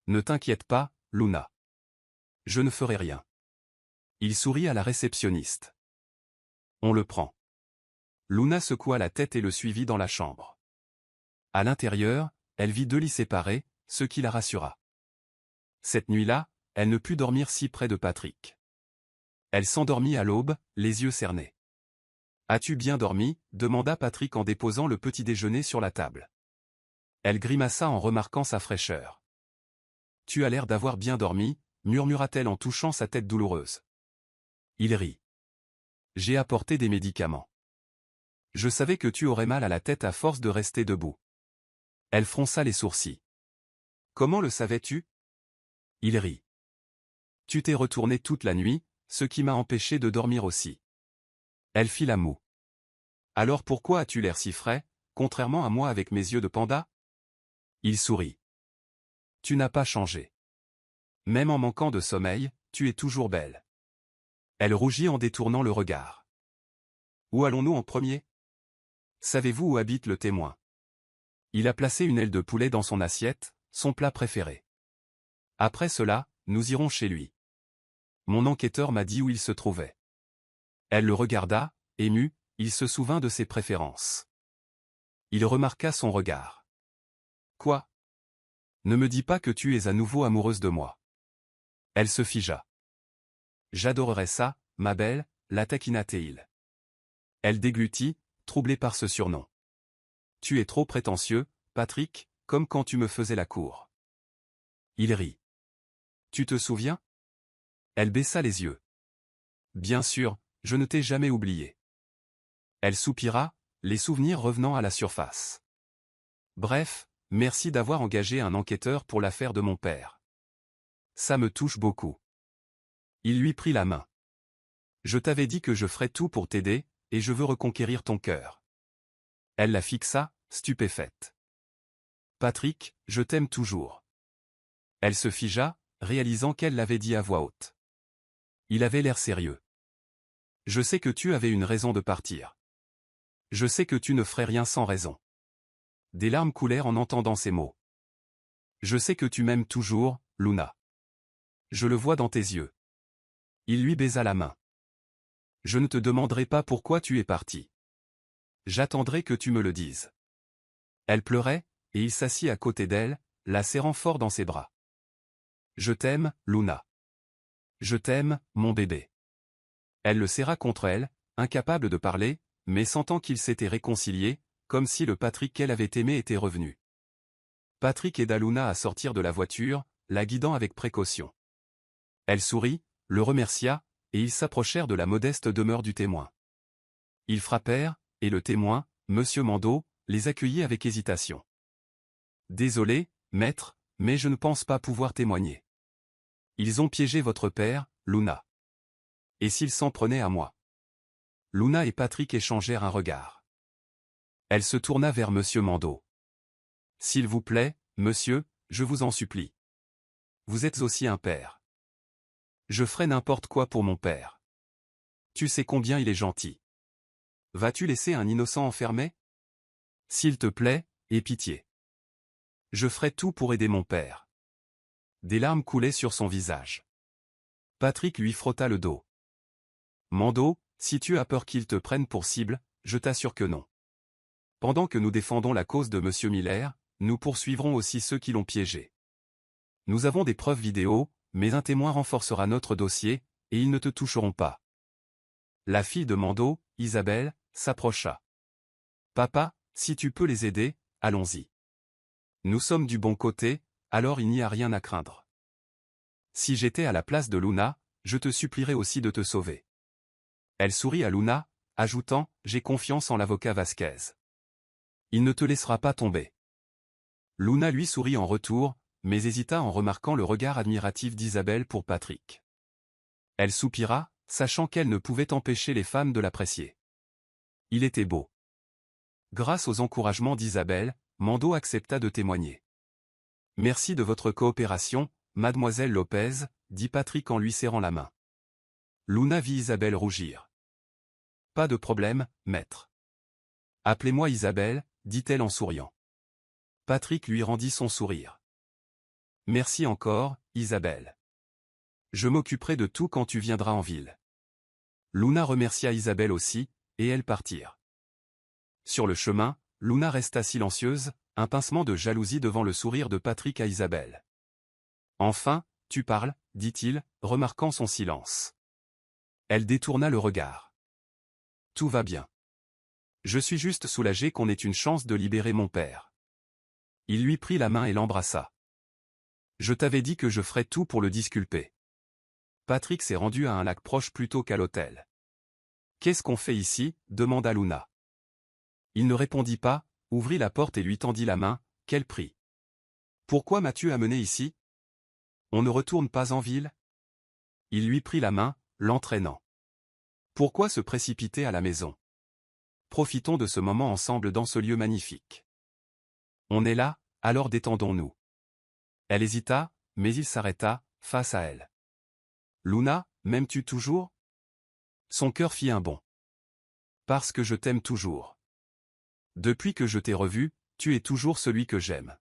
Ne t'inquiète pas, Luna. Je ne ferai rien. Il sourit à la réceptionniste. On le prend. Luna secoua la tête et le suivit dans la chambre. À l'intérieur, elle vit 2 lits séparés, ce qui la rassura. Cette nuit-là, elle ne put dormir si près de Patrick. Elle s'endormit à l'aube, les yeux cernés. As-tu bien dormi? Demanda Patrick en déposant le petit déjeuner sur la table. Elle grimaça en remarquant sa fraîcheur. Tu as l'air d'avoir bien dormi, murmura-t-elle en touchant sa tête douloureuse. Il rit. J'ai apporté des médicaments. Je savais que tu aurais mal à la tête à force de rester debout. Elle fronça les sourcils. Comment le savais-tu? Il rit. Tu t'es retourné toute la nuit, ce qui m'a empêché de dormir aussi. Elle fit la moue. Alors pourquoi as-tu l'air si frais, contrairement à moi avec mes yeux de panda? Il sourit. Tu n'as pas changé. Même en manquant de sommeil, tu es toujours belle. Elle rougit en détournant le regard. Où allons-nous en premier? Savez-vous où habite le témoin? Il a placé une aile de poulet dans son assiette, son plat préféré. Après cela, nous irons chez lui. Mon enquêteur m'a dit où il se trouvait. Elle le regarda, ému, il se souvint de ses préférences. Il remarqua son regard. Quoi? Ne me dis pas que tu es à nouveau amoureuse de moi. Elle se figea. J'adorerais ça, ma belle, la taquina Théil. Elle déglutit, troublée par ce surnom. Tu es trop prétentieux, Patrick, comme quand tu me faisais la cour. Il rit. Tu te souviens? Elle baissa les yeux. Bien sûr, je ne t'ai jamais oublié. Elle soupira, les souvenirs revenant à la surface. Bref, merci d'avoir engagé un enquêteur pour l'affaire de mon père. Ça me touche beaucoup. Il lui prit la main. Je t'avais dit que je ferais tout pour t'aider, et je veux reconquérir ton cœur. Elle la fixa, stupéfaite. Patrick, je t'aime toujours. Elle se figea, réalisant qu'elle l'avait dit à voix haute. Il avait l'air sérieux. Je sais que tu avais une raison de partir. Je sais que tu ne ferais rien sans raison. Des larmes coulèrent en entendant ces mots. Je sais que tu m'aimes toujours, Luna. Je le vois dans tes yeux. Il lui baisa la main. Je ne te demanderai pas pourquoi tu es parti. J'attendrai que tu me le dises. Elle pleurait, et il s'assit à côté d'elle, la serrant fort dans ses bras. Je t'aime, Luna. Je t'aime, mon bébé. Elle le serra contre elle, incapable de parler, mais sentant qu'ils s'étaient réconciliés, comme si le Patrick qu'elle avait aimé était revenu. Patrick aida Luna à sortir de la voiture, la guidant avec précaution. Elle sourit, le remercia, et ils s'approchèrent de la modeste demeure du témoin. Ils frappèrent, et le témoin, Monsieur Mandeau, les accueillit avec hésitation. Désolé, maître, mais je ne pense pas pouvoir témoigner. Ils ont piégé votre père, Luna. Et s'ils s'en prenaient à moi? Luna et Patrick échangèrent un regard. Elle se tourna vers Monsieur Mandeau. S'il vous plaît, monsieur, je vous en supplie. Vous êtes aussi un père. Je ferai n'importe quoi pour mon père. Tu sais combien il est gentil. Vas-tu laisser un innocent enfermé? S'il te plaît, aie pitié. Je ferai tout pour aider mon père. Des larmes coulaient sur son visage. Patrick lui frotta le dos. Mandeau, si tu as peur qu'ils te prennent pour cible, je t'assure que non. Pendant que nous défendons la cause de Monsieur Miller, nous poursuivrons aussi ceux qui l'ont piégé. Nous avons des preuves vidéo, mais un témoin renforcera notre dossier, et ils ne te toucheront pas. La fille de Mandeau, Isabelle, s'approcha. Papa, si tu peux les aider, allons-y. Nous sommes du bon côté, alors il n'y a rien à craindre. Si j'étais à la place de Luna, je te supplierais aussi de te sauver. Elle sourit à Luna, ajoutant, j'ai confiance en l'avocat Vasquez. Il ne te laissera pas tomber. Luna lui sourit en retour, mais hésita en remarquant le regard admiratif d'Isabelle pour Patrick. Elle soupira, sachant qu'elle ne pouvait empêcher les femmes de l'apprécier. Il était beau. Grâce aux encouragements d'Isabelle, Mandeau accepta de témoigner. Merci de votre coopération, mademoiselle Lopez, dit Patrick en lui serrant la main. Luna vit Isabelle rougir. Pas de problème, maître. Appelez-moi Isabelle, dit-elle en souriant. Patrick lui rendit son sourire. Merci encore, Isabelle. Je m'occuperai de tout quand tu viendras en ville. Luna remercia Isabelle aussi, et elles partirent. Sur le chemin, Luna resta silencieuse, un pincement de jalousie devant le sourire de Patrick à Isabelle. Enfin, tu parles, dit-il, remarquant son silence. Elle détourna le regard. Tout va bien. Je suis juste soulagé qu'on ait une chance de libérer mon père. Il lui prit la main et l'embrassa. Je t'avais dit que je ferais tout pour le disculper. Patrick s'est rendu à un lac proche plutôt qu'à l'hôtel. Qu'est-ce qu'on fait ici? Demanda Luna. Il ne répondit pas, ouvrit la porte et lui tendit la main, qu'elle prit. Pourquoi m'as-tu amené ici? On ne retourne pas en ville? Il lui prit la main, l'entraînant. Pourquoi se précipiter à la maison? Profitons de ce moment ensemble dans ce lieu magnifique. On est là, alors détendons-nous. Elle hésita, mais il s'arrêta, face à elle. Luna, m'aimes-tu toujours? Son cœur fit un bond. Parce que je t'aime toujours. Depuis que je t'ai revu, tu es toujours celui que j'aime.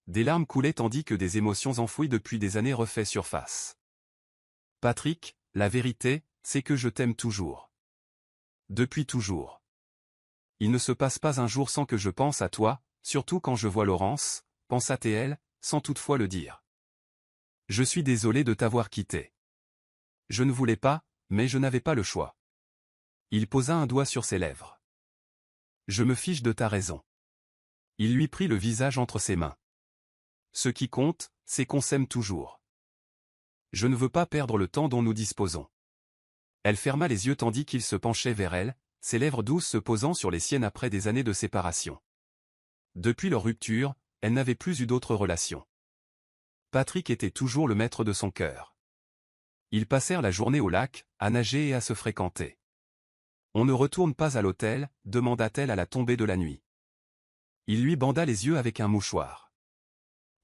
Des larmes coulaient tandis que des émotions enfouies depuis des années refaient surface. Patrick, la vérité, c'est que je t'aime toujours. Depuis toujours. Il ne se passe pas un jour sans que je pense à toi, surtout quand je vois Laurence, pensa T.L., sans toutefois le dire. Je suis désolé de t'avoir quitté. Je ne voulais pas, mais je n'avais pas le choix. Il posa un doigt sur ses lèvres. Je me fiche de ta raison. Il lui prit le visage entre ses mains. Ce qui compte, c'est qu'on s'aime toujours. Je ne veux pas perdre le temps dont nous disposons. Elle ferma les yeux tandis qu'il se penchait vers elle, ses lèvres douces se posant sur les siennes après des années de séparation. Depuis leur rupture, elle n'avait plus eu d'autre relation. Patrick était toujours le maître de son cœur. Ils passèrent la journée au lac, à nager et à se fréquenter. On ne retourne pas à l'hôtel, demanda-t-elle à la tombée de la nuit. Il lui banda les yeux avec un mouchoir.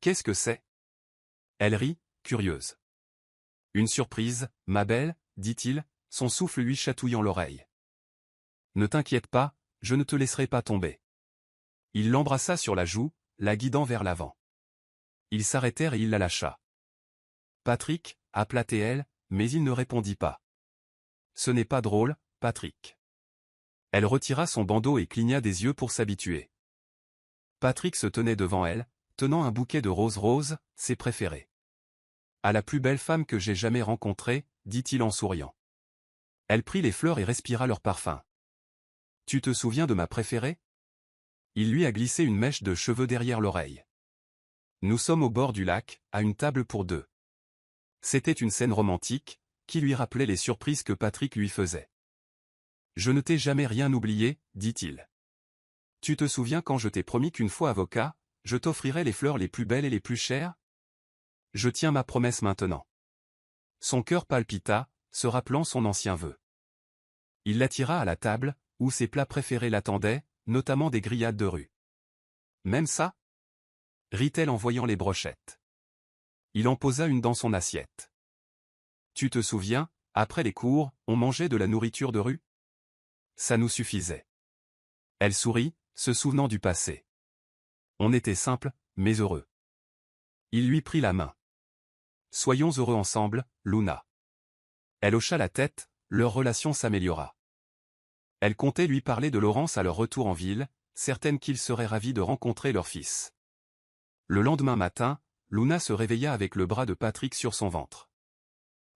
Qu'est-ce que c'est? Elle rit, curieuse. Une surprise, ma belle, dit-il, son souffle lui chatouillant l'oreille. Ne t'inquiète pas, je ne te laisserai pas tomber. Il l'embrassa sur la joue, la guidant vers l'avant. Ils s'arrêtèrent et il la lâcha. Patrick, appela-t-elle, mais il ne répondit pas. Ce n'est pas drôle, Patrick. Elle retira son bandeau et cligna des yeux pour s'habituer. Patrick se tenait devant elle, tenant un bouquet de roses roses, ses préférées. À la plus belle femme que j'ai jamais rencontrée, dit-il en souriant. Elle prit les fleurs et respira leur parfum. Tu te souviens de ma préférée? Il lui a glissé une mèche de cheveux derrière l'oreille. Nous sommes au bord du lac, à une table pour deux. C'était une scène romantique, qui lui rappelait les surprises que Patrick lui faisait. Je ne t'ai jamais rien oublié, dit-il. Tu te souviens quand je t'ai promis qu'une fois avocat, je t'offrirais les fleurs les plus belles et les plus chères? Je tiens ma promesse maintenant. Son cœur palpita, se rappelant son ancien vœu. Il l'attira à la table, où ses plats préférés l'attendaient, notamment des grillades de rue. Même ça? Rit-elle en voyant les brochettes. Il en posa une dans son assiette. Tu te souviens, après les cours, on mangeait de la nourriture de rue? Ça nous suffisait. Elle sourit, se souvenant du passé. On était simple, mais heureux. Il lui prit la main. Soyons heureux ensemble, Luna. Elle hocha la tête, leur relation s'améliora. Elle comptait lui parler de Laurence à leur retour en ville, certaine qu'il serait ravi de rencontrer leur fils. Le lendemain matin, Luna se réveilla avec le bras de Patrick sur son ventre.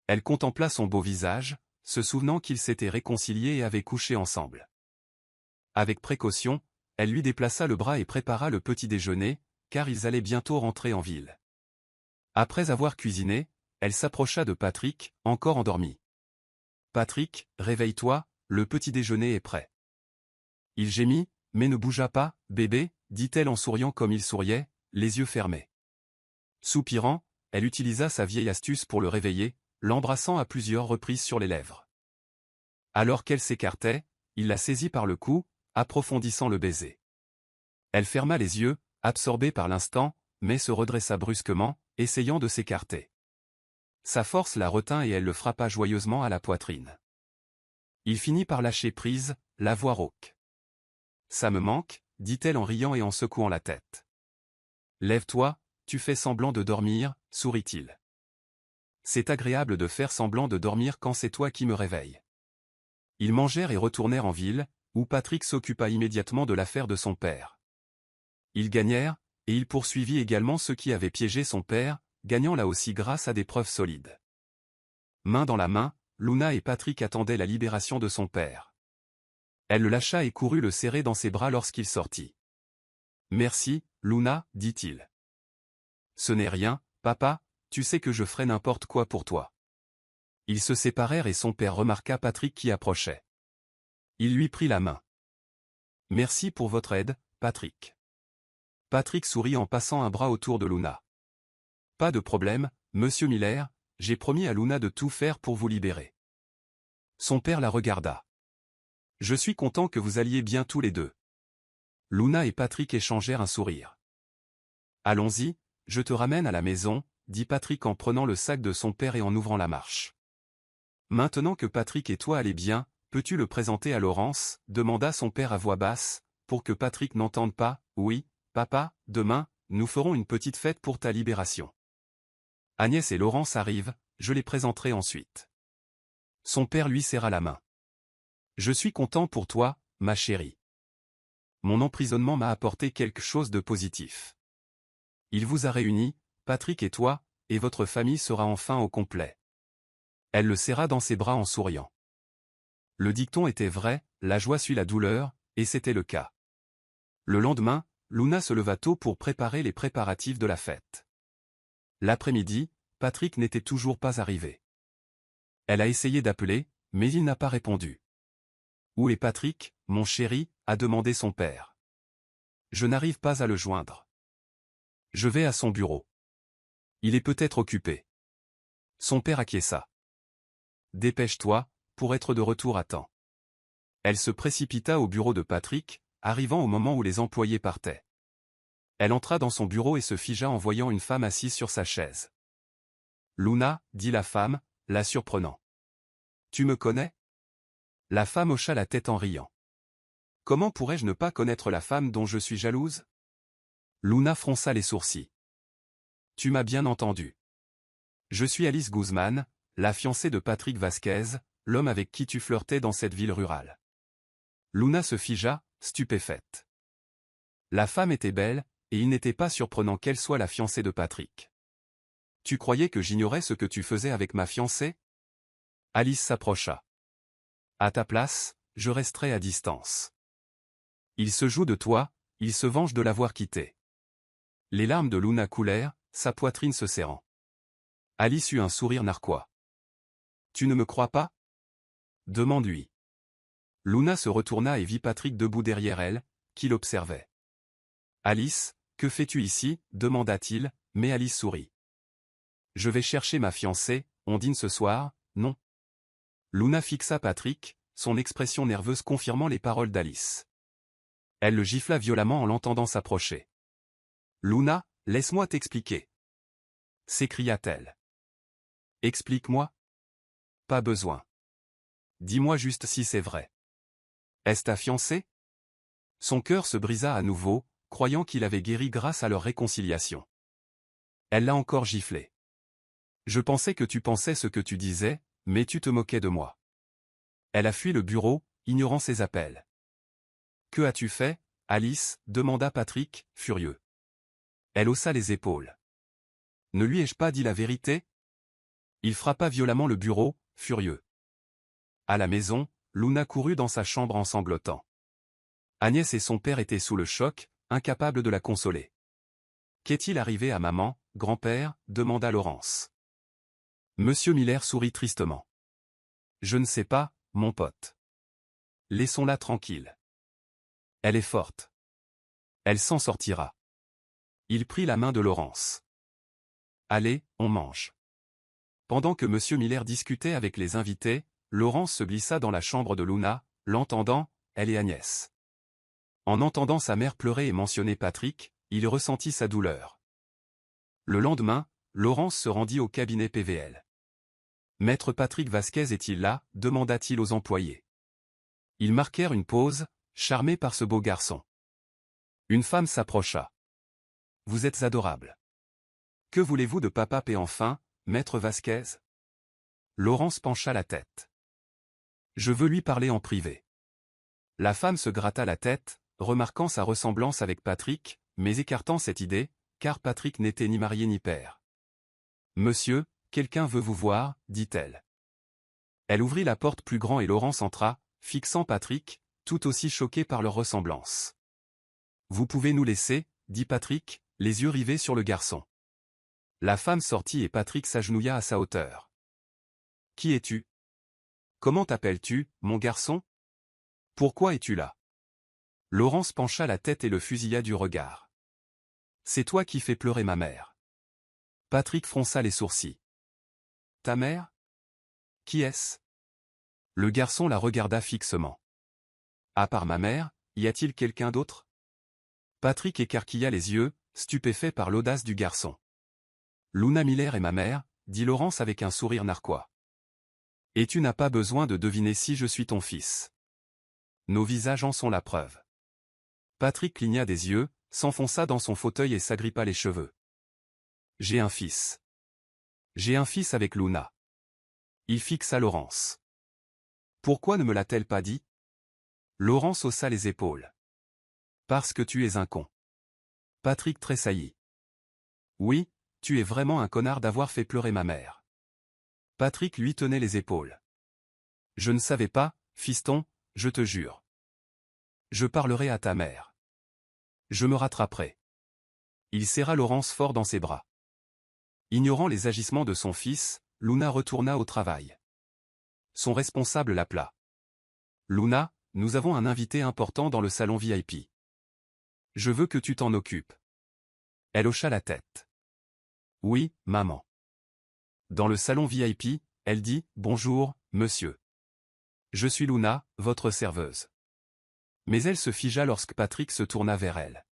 Elle contempla son beau visage, se souvenant qu'ils s'étaient réconciliés et avaient couché ensemble. Avec précaution, elle lui déplaça le bras et prépara le petit déjeuner, car ils allaient bientôt rentrer en ville. Après avoir cuisiné, elle s'approcha de Patrick, encore endormi. « Patrick, réveille-toi, le petit déjeuner est prêt. » Il gémit, mais ne bougea pas, « Bébé » dit-elle en souriant comme il souriait, les yeux fermés. Soupirant, elle utilisa sa vieille astuce pour le réveiller, l'embrassant à plusieurs reprises sur les lèvres. Alors qu'elle s'écartait, il la saisit par le cou, approfondissant le baiser. Elle ferma les yeux, absorbée par l'instant, mais se redressa brusquement, essayant de s'écarter. Sa force la retint et elle le frappa joyeusement à la poitrine. Il finit par lâcher prise, la voix rauque. « Ça me manque, dit-elle en riant et en secouant la tête. Lève-toi, tu fais semblant de dormir, sourit-il. C'est agréable de faire semblant de dormir quand c'est toi qui me réveilles. Ils mangèrent et retournèrent en ville, où Patrick s'occupa immédiatement de l'affaire de son père. Ils gagnèrent, et il poursuivit également ceux qui avaient piégé son père, gagnant là aussi grâce à des preuves solides. Main dans la main, Luna et Patrick attendaient la libération de son père. Elle le lâcha et courut le serrer dans ses bras lorsqu'il sortit. « Merci, Luna, dit-il. Ce n'est rien, papa, tu sais que je ferai n'importe quoi pour toi. » Ils se séparèrent et son père remarqua Patrick qui approchait. Il lui prit la main. « Merci pour votre aide, Patrick. » Patrick sourit en passant un bras autour de Luna. « Pas de problème, monsieur Miller, j'ai promis à Luna de tout faire pour vous libérer. » Son père la regarda. « Je suis content que vous alliez bien tous les deux. » Luna et Patrick échangèrent un sourire. « Allons-y, je te ramène à la maison, » dit Patrick en prenant le sac de son père et en ouvrant la marche. « Maintenant que Patrick et toi allez bien, peux-tu le présenter à Laurence » demanda son père à voix basse, pour que Patrick n'entende pas. « Oui, papa, demain, nous ferons une petite fête pour ta libération. Agnès et Laurence arrivent, je les présenterai ensuite. » Son père lui serra la main. « Je suis content pour toi, ma chérie. Mon emprisonnement m'a apporté quelque chose de positif. Il vous a réunis, Patrick et toi, et votre famille sera enfin au complet. Elle le serra dans ses bras en souriant. Le dicton était vrai, la joie suit la douleur, et c'était le cas. Le lendemain, Luna se leva tôt pour préparer les préparatifs de la fête. L'après-midi, Patrick n'était toujours pas arrivé. Elle a essayé d'appeler, mais il n'a pas répondu. « Où est Patrick, mon chéri ?» a demandé son père. « Je n'arrive pas à le joindre. Je vais à son bureau. Il est peut-être occupé. » Son père acquiesça. « Dépêche-toi, pour être de retour à temps. » Elle se précipita au bureau de Patrick, arrivant au moment où les employés partaient. Elle entra dans son bureau et se figea en voyant une femme assise sur sa chaise. « Luna, » dit la femme, la surprenant. « Tu me connais ?» La femme hocha la tête en riant. « Comment pourrais-je ne pas connaître la femme dont je suis jalouse ?» Luna fronça les sourcils. « Tu m'as bien entendu. Je suis Alice Guzman, la fiancée de Patrick Vasquez, l'homme avec qui tu flirtais dans cette ville rurale. » Luna se figea, stupéfaite. La femme était belle, et il n'était pas surprenant qu'elle soit la fiancée de Patrick. « Tu croyais que j'ignorais ce que tu faisais avec ma fiancée ?» Alice s'approcha. « À ta place, je resterai à distance. Il se joue de toi, il se venge de l'avoir quitté. » Les larmes de Luna coulèrent, sa poitrine se serrant. Alice eut un sourire narquois. « Tu ne me crois pas ?» demande-lui. Luna se retourna et vit Patrick debout derrière elle, qui l'observait. « Alice, que fais-tu ici ?» demanda-t-il, mais Alice sourit. « Je vais chercher ma fiancée, on dîne ce soir, non ?» Luna fixa Patrick, son expression nerveuse confirmant les paroles d'Alice. Elle le gifla violemment en l'entendant s'approcher. « Luna, laisse-moi t'expliquer !» s'écria-t-elle. « Explique-moi. » Pas besoin. Dis-moi juste si c'est vrai. Est-ce ta fiancée ? Son cœur se brisa à nouveau, croyant qu'il avait guéri grâce à leur réconciliation. Elle l'a encore giflé. « Je pensais que tu pensais ce que tu disais, mais tu te moquais de moi. » Elle a fui le bureau, ignorant ses appels. « Que as-tu fait, Alice ?» demanda Patrick, furieux. Elle haussa les épaules. « Ne lui ai-je pas dit la vérité ?» Il frappa violemment le bureau, furieux. À la maison, Luna courut dans sa chambre en sanglotant. Agnès et son père étaient sous le choc, incapables de la consoler. « Qu'est-il arrivé à maman, grand-père ?» demanda Laurence. Monsieur Miller sourit tristement. « Je ne sais pas, mon pote. Laissons-la tranquille. Elle est forte. Elle s'en sortira. » Il prit la main de Laurence. « Allez, on mange. » Pendant que Monsieur Miller discutait avec les invités, Laurence se glissa dans la chambre de Luna, l'entendant, elle et Agnès. En entendant sa mère pleurer et mentionner Patrick, il ressentit sa douleur. Le lendemain, Laurence se rendit au cabinet PVL. « Maître Patrick Vasquez est-il là ?» demanda-t-il aux employés. Ils marquèrent une pause, charmés par ce beau garçon. Une femme s'approcha. « Vous êtes adorable. Que voulez-vous de papa et enfin, maître Vasquez ?» Laurence pencha la tête. « Je veux lui parler en privé. » La femme se gratta la tête, remarquant sa ressemblance avec Patrick, mais écartant cette idée, car Patrick n'était ni marié ni père. « Monsieur, quelqu'un veut vous voir, » dit-elle. Elle ouvrit la porte plus grand et Laurence entra, fixant Patrick, tout aussi choqué par leur ressemblance. « Vous pouvez nous laisser, » dit Patrick, les yeux rivés sur le garçon. La femme sortit et Patrick s'agenouilla à sa hauteur. « Qui es-tu ? Comment t'appelles-tu, mon garçon ? Pourquoi es-tu là ?» Laurence pencha la tête et le fusilla du regard. « C'est toi qui fais pleurer ma mère. » Patrick fronça les sourcils. « Ta mère ? Qui est-ce » Le garçon la regarda fixement. « À part ma mère, y a-t-il quelqu'un d'autre » Patrick écarquilla les yeux, stupéfait par l'audace du garçon. « Luna Miller est ma mère, » dit Laurence avec un sourire narquois. « Et tu n'as pas besoin de deviner si je suis ton fils. Nos visages en sont la preuve. » Patrick cligna des yeux, s'enfonça dans son fauteuil et s'agrippa les cheveux. « J'ai un fils. J'ai un fils avec Luna. » Il fixa Laurence. « Pourquoi ne me l'a-t-elle pas dit ?» Laurence haussa les épaules. « Parce que tu es un con. » Patrick tressaillit. « Oui, tu es vraiment un connard d'avoir fait pleurer ma mère. Patrick lui tenait les épaules. Je ne savais pas, fiston, je te jure. Je parlerai à ta mère. Je me rattraperai. Il serra Laurence fort dans ses bras. Ignorant les agissements de son fils, Luna retourna au travail. Son responsable l'appela. Luna, nous avons un invité important dans le salon VIP. Je veux que tu t'en occupes. Elle hocha la tête. Oui, maman. Dans le salon VIP, elle dit « Bonjour, monsieur. Je suis Luna, votre serveuse. » Mais elle se figea lorsque Patrick se tourna vers elle.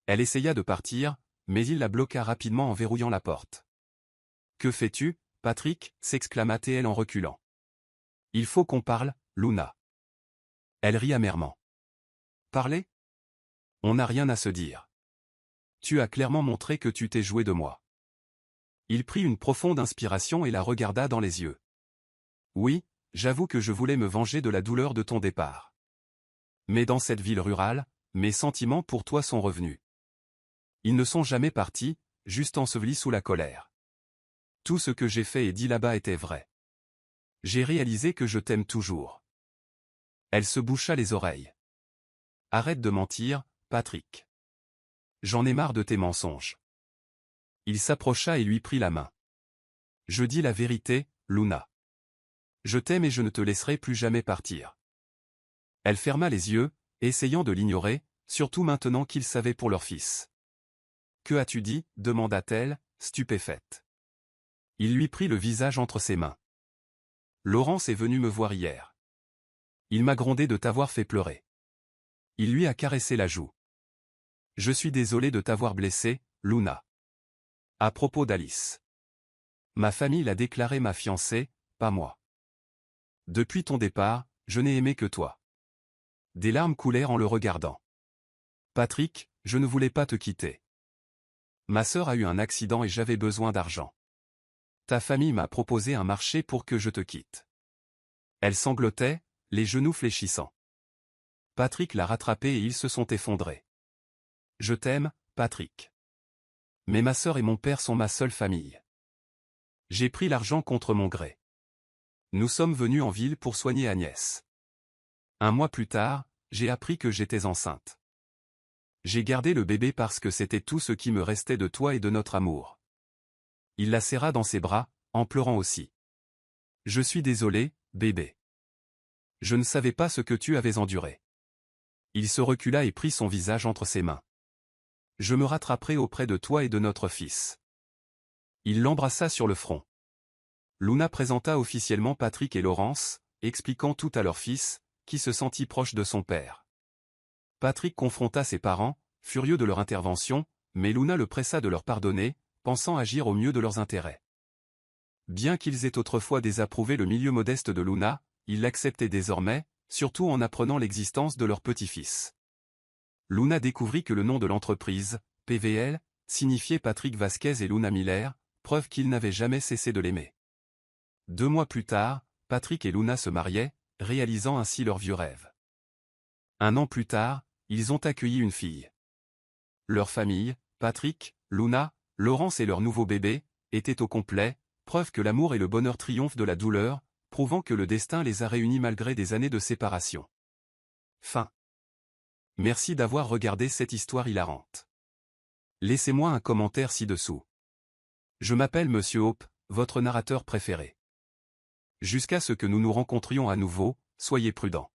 Elle essaya de partir, mais il la bloqua rapidement en verrouillant la porte. « Que fais-tu, Patrick » s'exclama-t-elle en reculant. « Il faut qu'on parle, Luna. » Elle rit amèrement. « Parler ? On n'a rien à se dire. Tu as clairement montré que tu t'es joué de moi. » Il prit une profonde inspiration et la regarda dans les yeux. « Oui, j'avoue que je voulais me venger de la douleur de ton départ. Mais dans cette ville rurale, mes sentiments pour toi sont revenus. Ils ne sont jamais partis, juste ensevelis sous la colère. Tout ce que j'ai fait et dit là-bas était vrai. J'ai réalisé que je t'aime toujours. » Elle se boucha les oreilles. « Arrête de mentir, Patrick. J'en ai marre de tes mensonges. » Il s'approcha et lui prit la main. « Je dis la vérité, Luna. Je t'aime et je ne te laisserai plus jamais partir. » Elle ferma les yeux, essayant de l'ignorer, surtout maintenant qu'il savait pour leur fils. « Que as-tu dit » demanda-t-elle, stupéfaite. Il lui prit le visage entre ses mains. « Laurence est venue me voir hier. Il m'a grondé de t'avoir fait pleurer. » Il lui a caressé la joue. « Je suis désolé de t'avoir blessé, Luna. À propos d'Alice. Ma famille l'a déclarée ma fiancée, pas moi. Depuis ton départ, je n'ai aimé que toi. » Des larmes coulèrent en le regardant. « Patrick, je ne voulais pas te quitter. Ma sœur a eu un accident et j'avais besoin d'argent. Ta famille m'a proposé un marché pour que je te quitte. » Elle sanglotait, les genoux fléchissants. Patrick l'a rattrapée et ils se sont effondrés. « Je t'aime, Patrick. Mais ma sœur et mon père sont ma seule famille. J'ai pris l'argent contre mon gré. Nous sommes venus en ville pour soigner Agnès. Un mois plus tard, j'ai appris que j'étais enceinte. J'ai gardé le bébé parce que c'était tout ce qui me restait de toi et de notre amour. » Il la serra dans ses bras, en pleurant aussi. « Je suis désolé, bébé. Je ne savais pas ce que tu avais enduré. » Il se recula et prit son visage entre ses mains. « Je me rattraperai auprès de toi et de notre fils. » Il l'embrassa sur le front. Luna présenta officiellement Patrick et Laurence, expliquant tout à leur fils, qui se sentit proche de son père. Patrick confronta ses parents, furieux de leur intervention, mais Luna le pressa de leur pardonner, pensant agir au mieux de leurs intérêts. Bien qu'ils aient autrefois désapprouvé le milieu modeste de Luna, ils l'acceptaient désormais, surtout en apprenant l'existence de leur petit-fils. Luna découvrit que le nom de l'entreprise, PVL, signifiait Patrick Vasquez et Luna Miller, preuve qu'ils n'avaient jamais cessé de l'aimer. 2 mois plus tard, Patrick et Luna se mariaient, réalisant ainsi leur vieux rêve. 1 an plus tard, ils ont accueilli une fille. Leur famille, Patrick, Luna, Laurence et leur nouveau bébé, étaient au complet, preuve que l'amour et le bonheur triomphent de la douleur, prouvant que le destin les a réunis malgré des années de séparation. Fin. Merci d'avoir regardé cette histoire hilarante. Laissez-moi un commentaire ci-dessous. Je m'appelle Monsieur Hope, votre narrateur préféré. Jusqu'à ce que nous nous rencontrions à nouveau, soyez prudents.